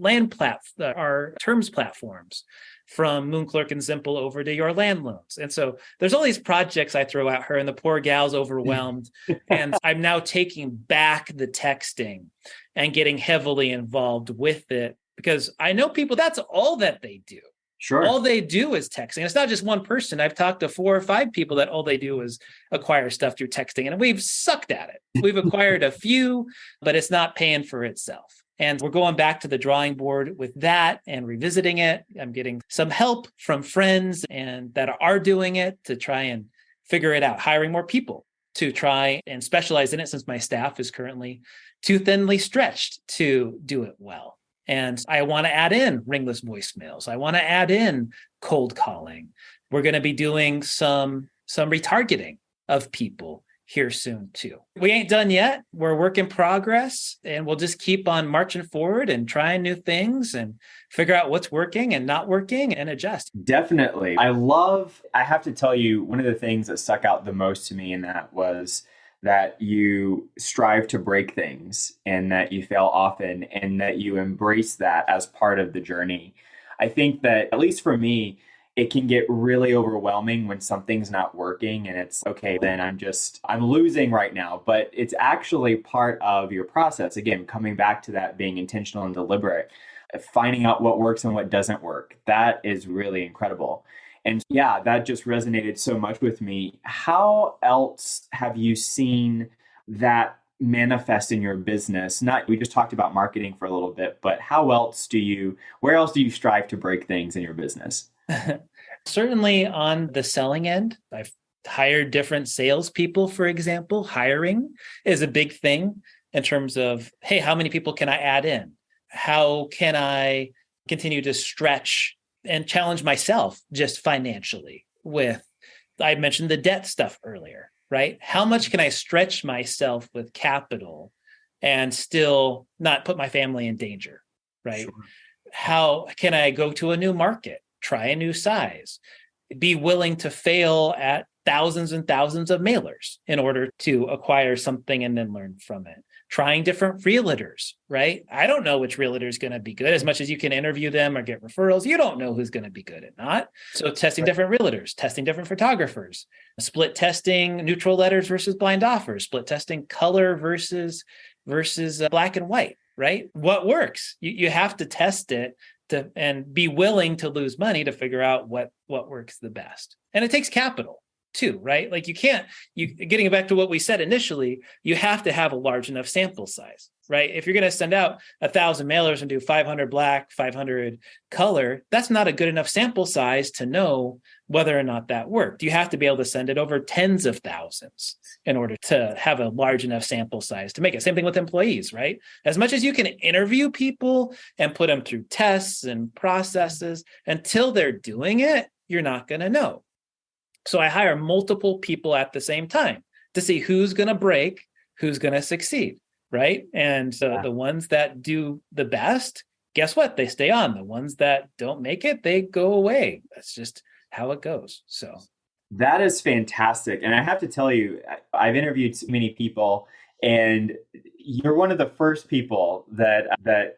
Speaker 2: our terms platforms from Moonclerk and Zimple over to Your Land Loans. And so there's all these projects I throw at her, and the poor gal's overwhelmed. And I'm now taking back the texting and getting heavily involved with it, because I know people, that's all that they do.
Speaker 1: Sure.
Speaker 2: All they do is texting. It's not just one person. I've talked to 4 or 5 people that all they do is acquire stuff through texting, and we've sucked at it. We've acquired a few, but it's not paying for itself. And we're going back to the drawing board with that and revisiting it. I'm getting some help from friends and that are doing it to try and figure it out, hiring more people to try and specialize in it, since my staff is currently too thinly stretched to do it well. And I want to add in ringless voicemails. I want to add in cold calling. We're going to be doing some retargeting of people here soon too. We ain't done yet. We're a work in progress, and we'll just keep on marching forward and trying new things and figure out what's working and not working and adjust.
Speaker 1: Definitely. I have to tell you, one of the things that stuck out the most to me in that was that you strive to break things and that you fail often and that you embrace that as part of the journey. I think that, at least for me, it can get really overwhelming when something's not working and it's okay, then I'm losing right now, but it's actually part of your process. Again, coming back to that being intentional and deliberate, finding out what works and what doesn't work. That is really incredible. And yeah, that just resonated so much with me. How else have you seen that manifest in your business? We just talked about marketing for a little bit, but where else do you strive to break things in your business?
Speaker 2: Certainly on the selling end, I've hired different salespeople, for example. Hiring is a big thing in terms of, hey, how many people can I add in? How can I continue to stretch and challenge myself just financially I mentioned the debt stuff earlier, right? How much can I stretch myself with capital and still not put my family in danger, right? Sure. How can I go to a new market, try a new size, be willing to fail at thousands and thousands of mailers in order to acquire something and then learn from it? Trying different realtors, right? I don't know which realtor is going to be good. As much as you can interview them or get referrals, you don't know who's going to be good and not. So testing different realtors, testing different photographers, split testing neutral letters versus blind offers, split testing color versus black and white, right? What works? You have to test it and be willing to lose money to figure out what works the best. And it takes capital too, right? Like getting back to what we said initially, you have to have a large enough sample size, right? If you're going to send out 1,000 mailers and do 500 black, 500 color, that's not a good enough sample size to know whether or not that worked. You have to be able to send it over tens of thousands in order to have a large enough sample size to make it. Same thing with employees, right? As much as you can interview people and put them through tests and processes, until they're doing it, you're not going to know. So I hire multiple people at the same time to see who's going to break, who's going to succeed, right? And the ones that do the best, guess what? They stay on. The ones that don't make it, they go away. That's just how it goes. So
Speaker 1: that is fantastic. And I have to tell you, I've interviewed so many people, and you're one of the first people that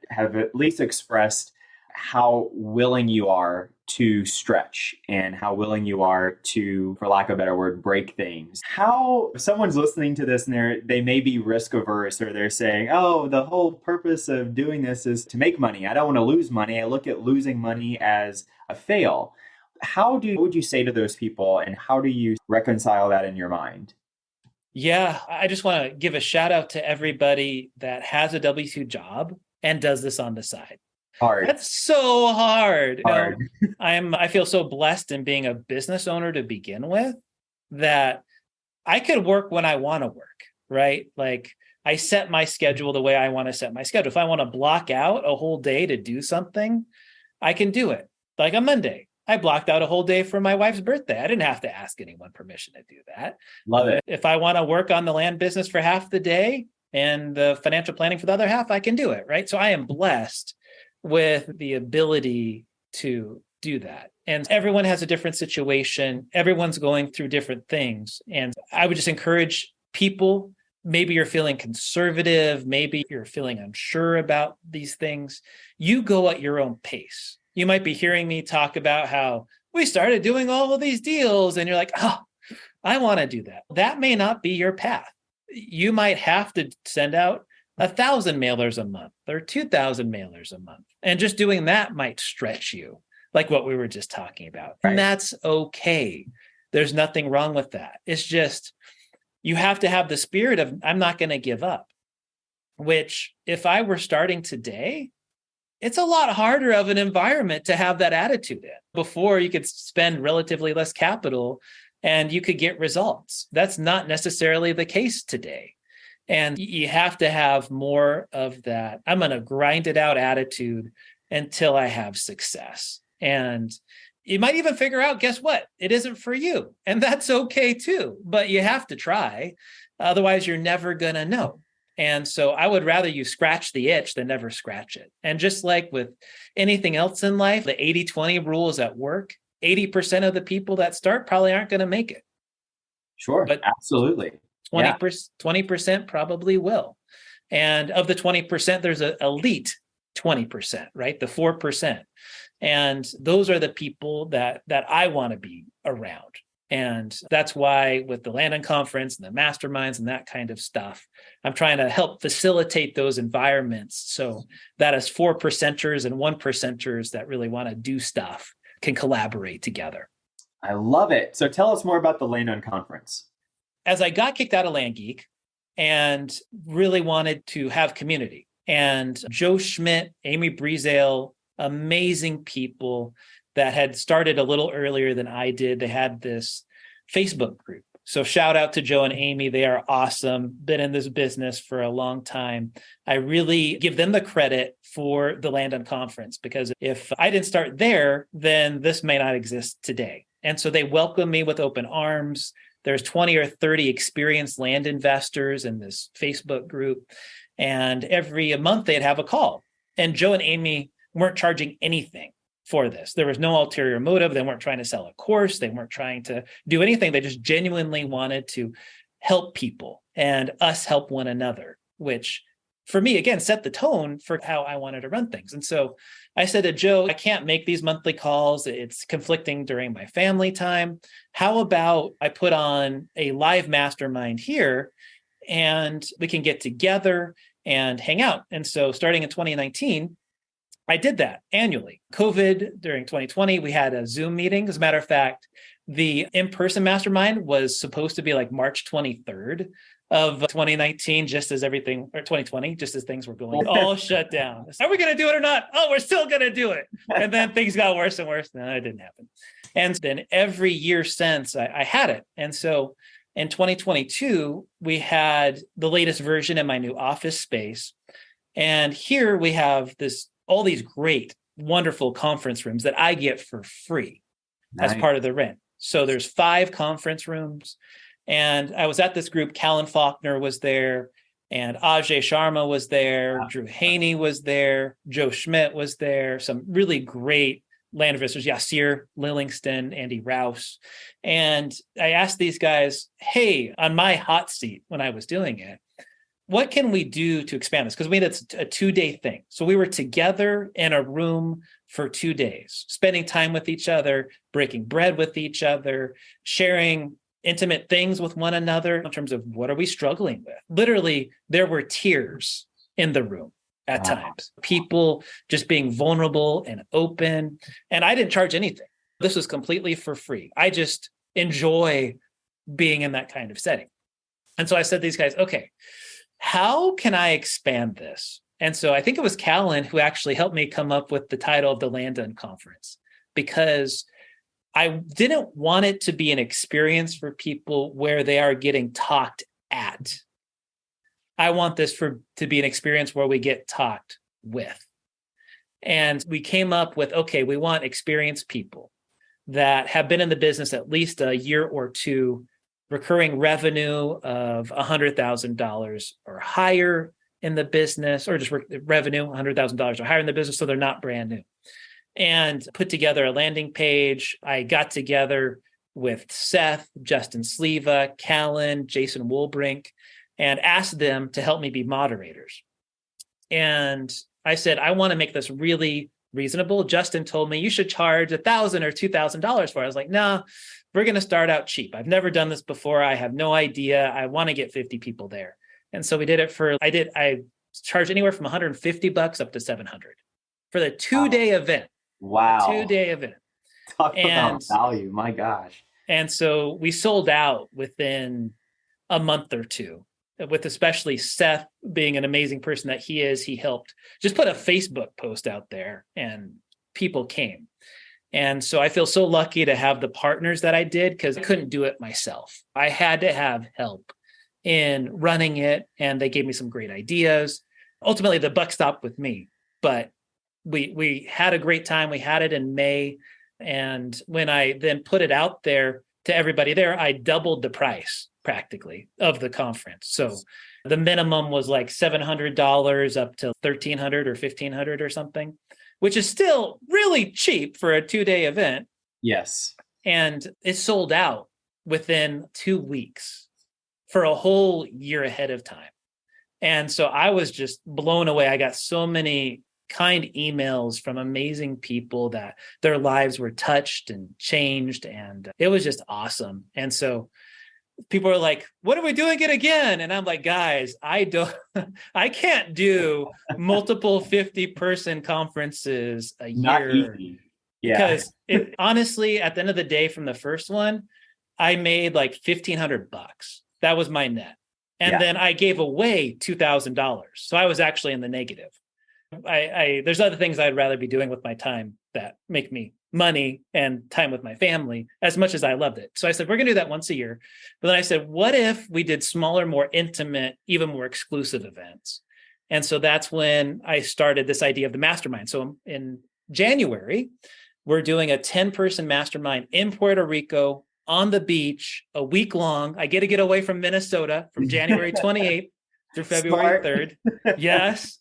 Speaker 1: have at least expressed how willing you are to stretch and how willing you are to, for lack of a better word, break things. How, if someone's listening to this and they may be risk averse, or they're saying, oh, the whole purpose of doing this is to make money. I don't want to lose money. I look at losing money as a fail. What would you say to those people, and how do you reconcile that in your mind?
Speaker 2: Yeah, I just want to give a shout out to everybody that has a W-2 job and does this on the side.
Speaker 1: Hard.
Speaker 2: That's so hard.
Speaker 1: Hard.
Speaker 2: I feel so blessed in being a business owner to begin with, that I could work when I want to work, right? Like, I set my schedule the way I want to set my schedule. If I want to block out a whole day to do something, I can do it. Like on Monday, I blocked out a whole day for my wife's birthday. I didn't have to ask anyone permission to do that.
Speaker 1: Love it.
Speaker 2: If I want to work on the land business for half the day and the financial planning for the other half, I can do it, right? So I am blessed with the ability to do that. And everyone has a different situation. Everyone's going through different things. And I would just encourage people, maybe you're feeling conservative, maybe you're feeling unsure about these things. You go at your own pace. You might be hearing me talk about how we started doing all of these deals, and you're like, oh, I want to do that. That may not be your path. You might have to send out 1,000 mailers a month or 2,000 mailers a month. And just doing that might stretch you, like what we were just talking about.
Speaker 1: Right.
Speaker 2: And that's okay. There's nothing wrong with that. It's just, you have to have the spirit of, I'm not going to give up, which if I were starting today, it's a lot harder of an environment to have that attitude in. Before, you could spend relatively less capital and you could get results. That's not necessarily the case today. And you have to have more of that, I'm going to grind it out attitude until I have success. And you might even figure out, guess what? It isn't for you. And that's okay too. But you have to try. Otherwise, you're never going to know. And so I would rather you scratch the itch than never scratch it. And just like with anything else in life, the 80-20 rule is at work. 80% of the people that start probably aren't going to make it.
Speaker 1: Sure, but absolutely.
Speaker 2: 20% probably will. And of the 20%, there's an elite 20%, right? The 4%. And those are the people that I want to be around. And that's why with the Landon Conference and the masterminds and that kind of stuff, I'm trying to help facilitate those environments so that as 4%ers and 1%ers that really want to do stuff can collaborate together.
Speaker 1: I love it. So tell us more about the Landon Conference.
Speaker 2: As I got kicked out of LandGeek and really wanted to have community, and Joe Schmidt, Amy Breezale, amazing people that had started a little earlier than I did. They had this Facebook group. So shout out to Joe and Amy. They are awesome. Been in this business for a long time. I really give them the credit for the Landon Conference, because if I didn't start there, then this may not exist today. And so they welcomed me with open arms. There's 20 or 30 experienced land investors in this Facebook group. And every month they'd have a call. And Joe and Amy weren't charging anything for this. There was no ulterior motive. They weren't trying to sell a course. They weren't trying to do anything. They just genuinely wanted to help people and us help one another, which for me, again, set the tone for how I wanted to run things. And so I said to Joe, I can't make these monthly calls. It's conflicting during my family time. How about I put on a live mastermind here and we can get together and hang out? And so starting in 2019, I did that annually. COVID during 2020, we had a Zoom meeting. As a matter of fact, the in-person mastermind was supposed to be like March 23rd of 2019, just as everything, or 2020, just as things were going all shut down. Are we going to do it or not? Oh, we're still going to do it. And then things got worse and worse. No, it didn't happen. And then every year since I had it. And so in 2022, we had the latest version in my new office space. And here we have all these great, wonderful conference rooms that I get for free as part of the rent. So there's 5 conference rooms. And I was at this group. Callan Faulkner was there, and Ajay Sharma was there. Drew Haney was there. Joe Schmidt was there. Some really great land investors, Yasir Lillingston, Andy Rouse. And I asked these guys, hey, on my hot seat when I was doing it, what can we do to expand this? Because we had a 2-day thing. So we were together in a room for 2 days, spending time with each other, breaking bread with each other, sharing intimate things with one another in terms of what are we struggling with. Literally, there were tears in the room at times, people just being vulnerable and open. And I didn't charge anything. This was completely for free. I just enjoy being in that kind of setting. And so I said to these guys, okay, how can I expand this? And so I think it was Callan who actually helped me come up with the title of the Landon Conference, because I didn't want it to be an experience for people where they are getting talked at. I want this to be an experience where we get talked with. And we came up with, okay, we want experienced people that have been in the business at least a year or two, recurring revenue of $100,000 or higher in the business, or just revenue $100,000 or higher in the business, so they're not brand new. And put together a landing page. I got together with Seth, Justin Sleva, Callan, Jason Woolbrink, and asked them to help me be moderators. And I said, I want to make this really reasonable. Justin told me you should charge $1,000 or $2,000 for it. I was like, no, we're going to start out cheap. I've never done this before. I have no idea. I want to get 50 people there. And so we did it I charged anywhere from $150 up to $700 for the 2-day event.
Speaker 1: Wow.
Speaker 2: 2-day event.
Speaker 1: Talk about value. My gosh.
Speaker 2: And so we sold out within a month or two, with especially Seth being an amazing person that he is. He helped just put a Facebook post out there and people came. And so I feel so lucky to have the partners that I did, because I couldn't do it myself. I had to have help in running it, and they gave me some great ideas. Ultimately, the buck stopped with me, but we had a great time. We had it in May. And when I then put it out there to everybody there, I doubled the price practically of the conference. So the minimum was like $700 up to $1,300 or $1,500 or something, which is still really cheap for a 2-day event.
Speaker 1: Yes.
Speaker 2: And it sold out within 2 weeks for a whole year ahead of time. And so I was just blown away. I got so many kind emails from amazing people that their lives were touched and changed. And it was just awesome. And so people are like, when are we doing it again? And I'm like, guys, I can't do multiple 50-person conferences a year.
Speaker 1: Not easy. Yeah.
Speaker 2: Because honestly, at the end of the day, from the first one, I made like $1,500. That was my net. And then I gave away $2,000. So I was actually in the negative. There's other things I'd rather be doing with my time that make me money and time with my family, as much as I loved it. So I said, we're going to do that once a year. But then I said, what if we did smaller, more intimate, even more exclusive events? And so that's when I started this idea of the mastermind. So in January, we're doing a 10-person mastermind in Puerto Rico on the beach, a week long. I get to get away from Minnesota from January 28th through February 3rd. Yes.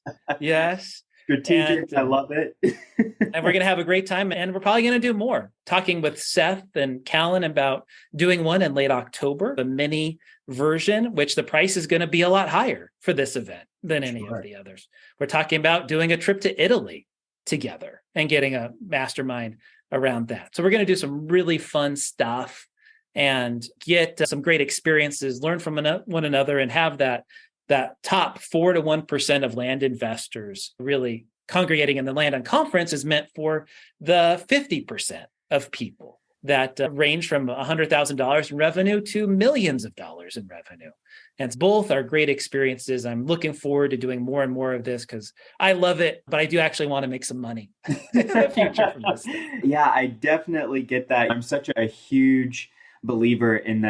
Speaker 1: Strategic. I love it.
Speaker 2: And we're going to have a great time. And we're probably going to do more. Talking with Seth and Callan about doing one in late October, the mini version, which the price is going to be a lot higher for this event than any of the others. We're talking about doing a trip to Italy together and getting a mastermind around that. So we're going to do some really fun stuff and get some great experiences, learn from one another, and have that top 4 to 1% of land investors really congregating in the Landon Conference is meant for the 50% of people that range from $100,000 in revenue to millions of dollars in revenue. And both are great experiences. I'm looking forward to doing more and more of this because I love it, but I do actually want to make some money in the future from this.
Speaker 1: Yeah, I definitely get that. I'm such a huge believer in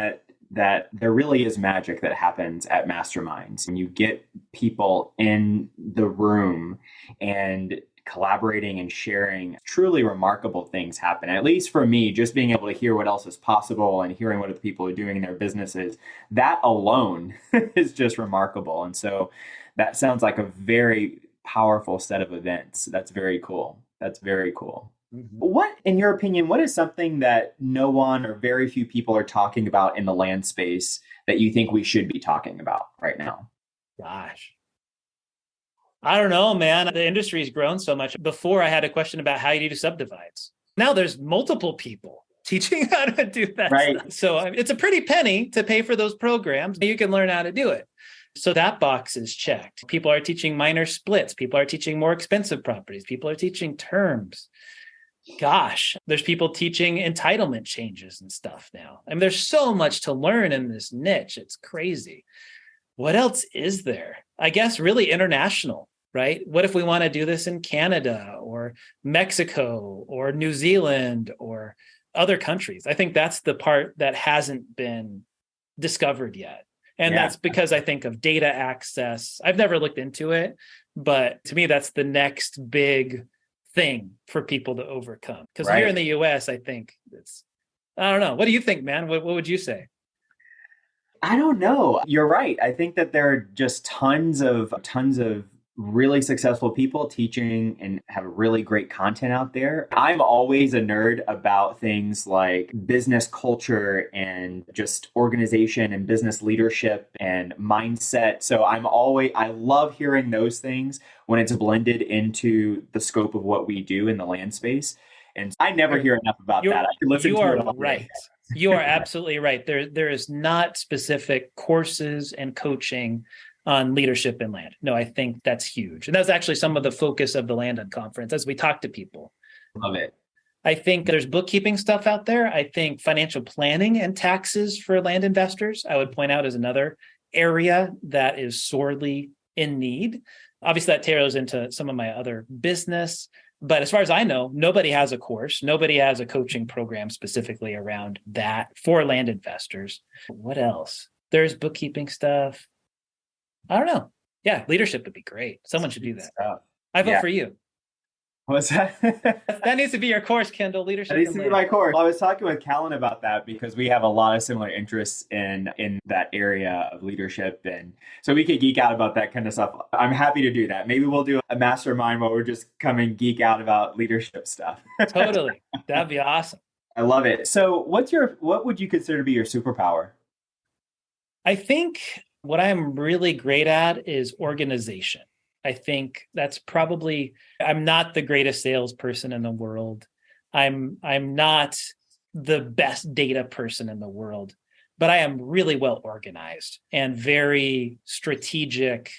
Speaker 1: that there really is magic that happens at masterminds. When you get people in the room and collaborating and sharing, truly remarkable things happen. At least for me, just being able to hear what else is possible and hearing what other people are doing in their businesses, that alone is just remarkable. And so that sounds like a very powerful set of events. That's very cool. Mm-hmm. What, in your opinion, what is something that no one or very few people are talking about in the land space that you think we should be talking about right now?
Speaker 2: Gosh. I don't know, man. The industry's grown so much. Before I had a question about how you do subdivides. Now there's multiple people teaching how to do that
Speaker 1: Right.
Speaker 2: stuff. So it's a pretty penny to pay for those programs. You can learn how to do it. So that box is checked. People are teaching minor splits. People are teaching more expensive properties. People are teaching terms. Gosh, there's people teaching entitlement changes and stuff now. I mean, there's so much to learn in this niche. It's crazy. What else is there? I guess really international, right? What if we want to do this in Canada or Mexico or New Zealand or other countries? I think that's the part that hasn't been discovered yet. And that's because I think of data access. I've never looked into it, but to me, that's the next big thing for people to overcome. Because here in the US, I think I don't know. What do you think, man? What would you say?
Speaker 1: I don't know. You're right. I think that there are just tons of really successful people teaching and have really great content out there. I'm always a nerd about things like business culture and just organization and business leadership and mindset. So I love hearing those things when it's blended into the scope of what we do in the land space. And I never hear enough about that. I can listen to it all day.
Speaker 2: Right. You are absolutely right. There is not specific courses and coaching on leadership in land. No, I think that's huge. And that's actually some of the focus of the Land On Conference as we talk to people.
Speaker 1: Love it.
Speaker 2: I think there's bookkeeping stuff out there. I think financial planning and taxes for land investors, I would point out, is another area that is sorely in need. Obviously, that tails into some of my other business. But as far as I know, nobody has a course. Nobody has a coaching program specifically around that for land investors. What else? There's bookkeeping stuff. I don't know. Yeah, leadership would be great. Someone should do that. I vote for you.
Speaker 1: What's that?
Speaker 2: That needs to be your course, Kendall. Leadership.
Speaker 1: That needs to be my course. I was talking with Callan about that because we have a lot of similar interests in that area of leadership. And so we could geek out about that kind of stuff. I'm happy to do that. Maybe we'll do a mastermind where we're just come and geek out about leadership stuff.
Speaker 2: Totally. That'd be awesome.
Speaker 1: I love it. So what would you consider to be your superpower?
Speaker 2: I think what I'm really great at is organization. I think that's probably, I'm not the greatest salesperson in the world. I'm not the best data person in the world, but I am really well organized and very strategic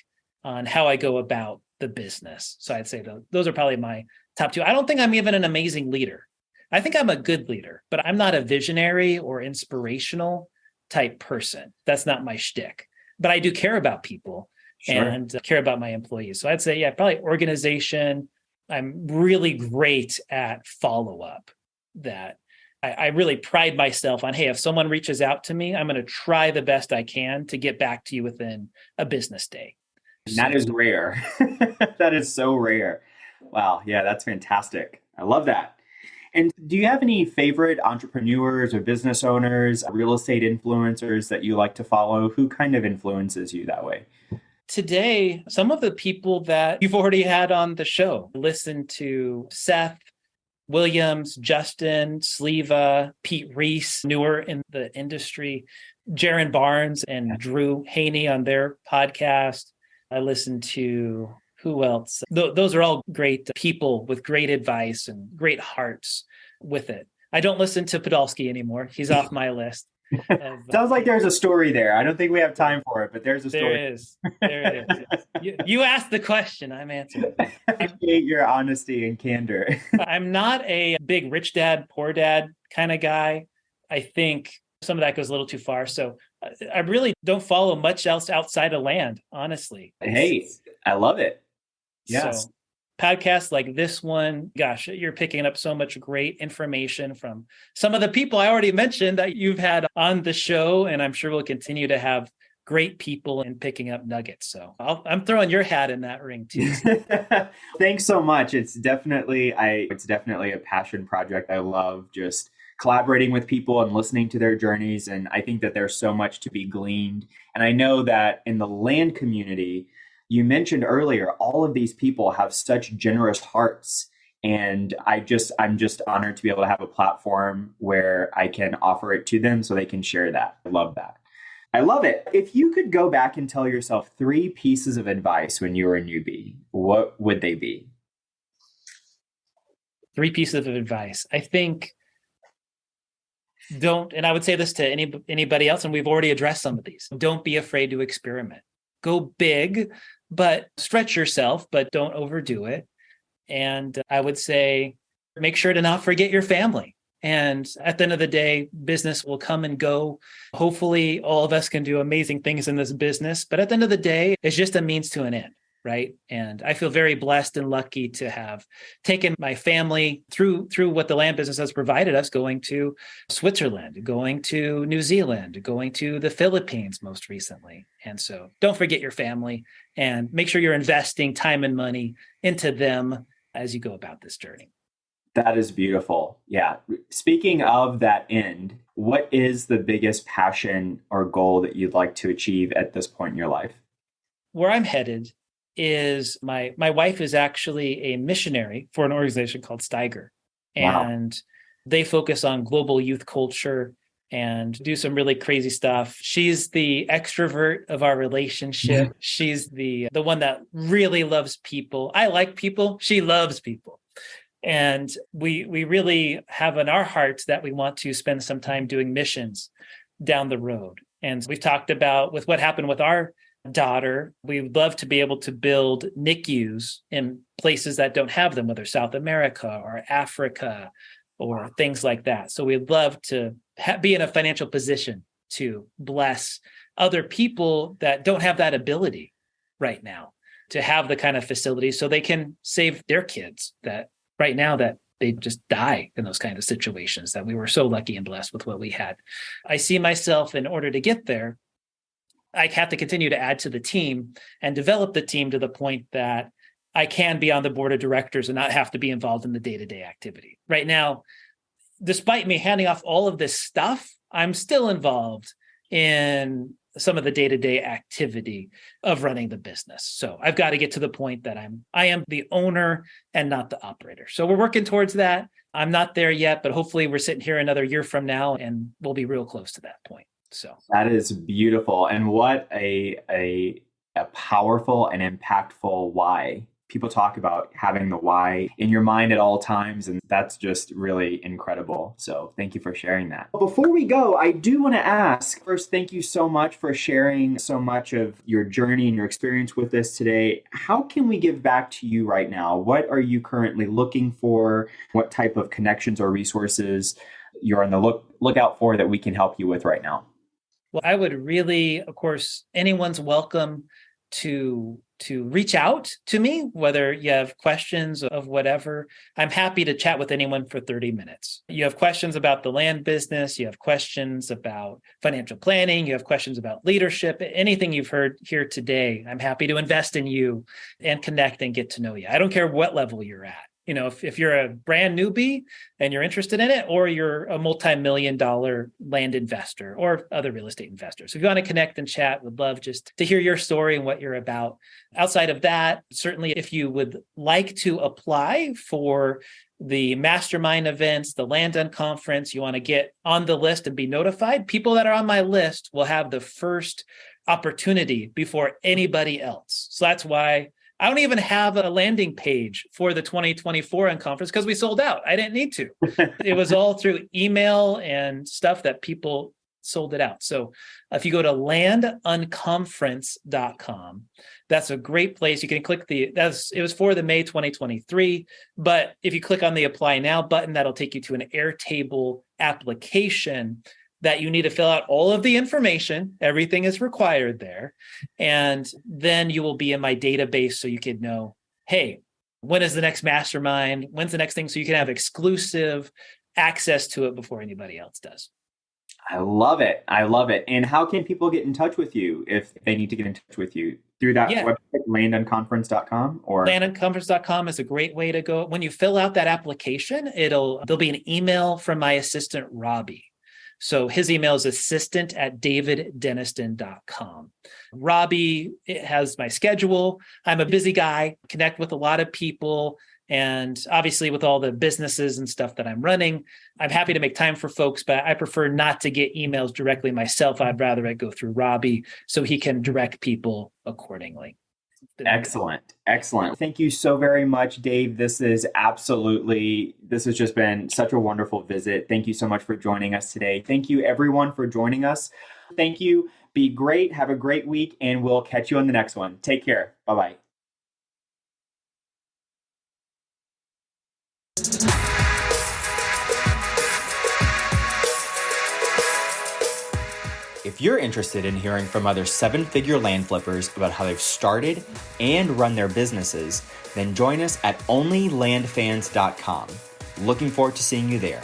Speaker 2: on how I go about the business. So I'd say those are probably my top two. I don't think I'm even an amazing leader. I think I'm a good leader, but I'm not a visionary or inspirational type person. That's not my shtick. But I do care about people. Sure. And care about my employees. So I'd say, yeah, probably organization. I'm really great at follow-up. That I really pride myself on, hey, if someone reaches out to me, I'm going to try the best I can to get back to you within a business day.
Speaker 1: That is rare. That is so rare. Wow. Yeah, that's fantastic. I love that. And do you have any favorite entrepreneurs or business owners, real estate influencers that you like to follow? Who kind of influences you that way?
Speaker 2: Today, some of the people that you've already had on the show, listen to Seth Williams, Justin Sleva, Pete Reese, newer in the industry, Jaron Barnes and Drew Haney on their podcast. I listen to who else? Those are all great people with great advice and great hearts with it. I don't listen to Podolsky anymore. He's off my list.
Speaker 1: Sounds like there's a story there. I don't think we have time for it, but there's a story.
Speaker 2: There is. You asked the question, I'm answering.
Speaker 1: I appreciate your honesty and candor.
Speaker 2: I'm not a big rich dad, poor dad kind of guy. I think some of that goes a little too far. So I really don't follow much else outside of land, honestly.
Speaker 1: Hey, I love it. Yes.
Speaker 2: So, podcasts like this one, gosh, you're picking up so much great information from some of the people I already mentioned that you've had on the show. And I'm sure we'll continue to have great people in picking up nuggets. So I'm throwing your hat in that ring too.
Speaker 1: Thanks so much. It's definitely a passion project. I love just collaborating with people and listening to their journeys. And I think that there's so much to be gleaned. And I know that in the land community, you mentioned earlier, all of these people have such generous hearts. And I'm just honored to be able to have a platform where I can offer it to them so they can share that. I love that. I love it. If you could go back and tell yourself three pieces of advice when you were a newbie, what would they be?
Speaker 2: Three pieces of advice. I think don't, and I would say this to anybody else, and we've already addressed some of these. Don't be afraid to experiment. Go big, but stretch yourself, but don't overdo it. And I would say, make sure to not forget your family. And at the end of the day, business will come and go. Hopefully, all of us can do amazing things in this business. But at the end of the day, it's just a means to an end, right? And I feel very blessed and lucky to have taken my family through what the land business has provided us, going to Switzerland, going to New Zealand, going to the Philippines most recently. And so don't forget your family and make sure you're investing time and money into them as you go about this journey.
Speaker 1: That is beautiful. Yeah. Speaking of that end, what is the biggest passion or goal that you'd like to achieve at this point in your life?
Speaker 2: Where I'm headed is my wife is actually a missionary for an organization called Steiger.
Speaker 1: Wow.
Speaker 2: And they focus on global youth culture and do some really crazy stuff. She's the extrovert of our relationship. She's the one that really loves people. I like people. She loves people. And we really have in our hearts that we want to spend some time doing missions down the road. And we've talked about with what happened with our daughter, we would love to be able to build NICUs in places that don't have them, whether South America or Africa or things like that. So we'd love to be in a financial position to bless other people that don't have that ability right now to have the kind of facilities so they can save their kids that right now that they just die in those kind of situations, that we were so lucky and blessed with what we had. I see myself, in order to get there, I have to continue to add to the team and develop the team to the point that I can be on the board of directors and not have to be involved in the day-to-day activity. Right now, despite me handing off all of this stuff, I'm still involved in some of the day-to-day activity of running the business. So I've got to get to the point that I am the owner and not the operator. So we're working towards that. I'm not there yet, but hopefully we're sitting here another year from now and we'll be real close to that point. So
Speaker 1: that is beautiful. And what a powerful and impactful why. People talk about having the why in your mind at all times, and that's just really incredible. So thank you for sharing that. Before we go, I do want to ask, first, thank you so much for sharing so much of your journey and your experience with this today. How can we give back to you right now? What are you currently looking for? What type of connections or resources you're on the lookout for that we can help you with right now?
Speaker 2: Well, I would really, of course, anyone's welcome to reach out to me, whether you have questions of whatever. I'm happy to chat with anyone for 30 minutes. You have questions about the land business, you have questions about financial planning, you have questions about leadership, anything you've heard here today, I'm happy to invest in you and connect and get to know you. I don't care what level you're at. You know, if you're a brand newbie and you're interested in it, or you're a multi-million-dollar land investor or other real estate investors. So if you want to connect and chat, would love just to hear your story and what you're about. Outside of that, certainly if you would like to apply for the mastermind events, the Land Done conference, you want to get on the list and be notified, people that are on my list will have the first opportunity before anybody else. So that's why I don't even have a landing page for the 2024 conference because we sold out. I didn't need to. It was all through email and stuff that people sold it out. So if you go to landunconference.com, that's a great place. You can click it was for the May 2023, but if you click on the apply now button, that'll take you to an Airtable application that you need to fill out all of the information. Everything is required there. And then you will be in my database so you could know, hey, when is the next mastermind? When's the next thing? So you can have exclusive access to it before anybody else does.
Speaker 1: I love it. I love it. And how can people get in touch with you if they need to get in touch with you? Through that website, landunconference.com? Or
Speaker 2: landunconference.com is a great way to go. When you fill out that application, there'll be an email from my assistant, Robbie. So his email is assistant@daviddenniston.com. Robbie has my schedule. I'm a busy guy, connect with a lot of people. And obviously with all the businesses and stuff that I'm running, I'm happy to make time for folks, but I prefer not to get emails directly myself. I'd rather it go through Robbie so he can direct people accordingly.
Speaker 1: Excellent. Excellent. Thank you so very much, Dave. This has just been such a wonderful visit. Thank you so much for joining us today. Thank you everyone for joining us. Thank you. Be great. Have a great week, and we'll catch you on the next one. Take care. Bye-bye. If you're interested in hearing from other seven-figure land flippers about how they've started and run their businesses, then join us at OnlyLandFans.com. Looking forward to seeing you there.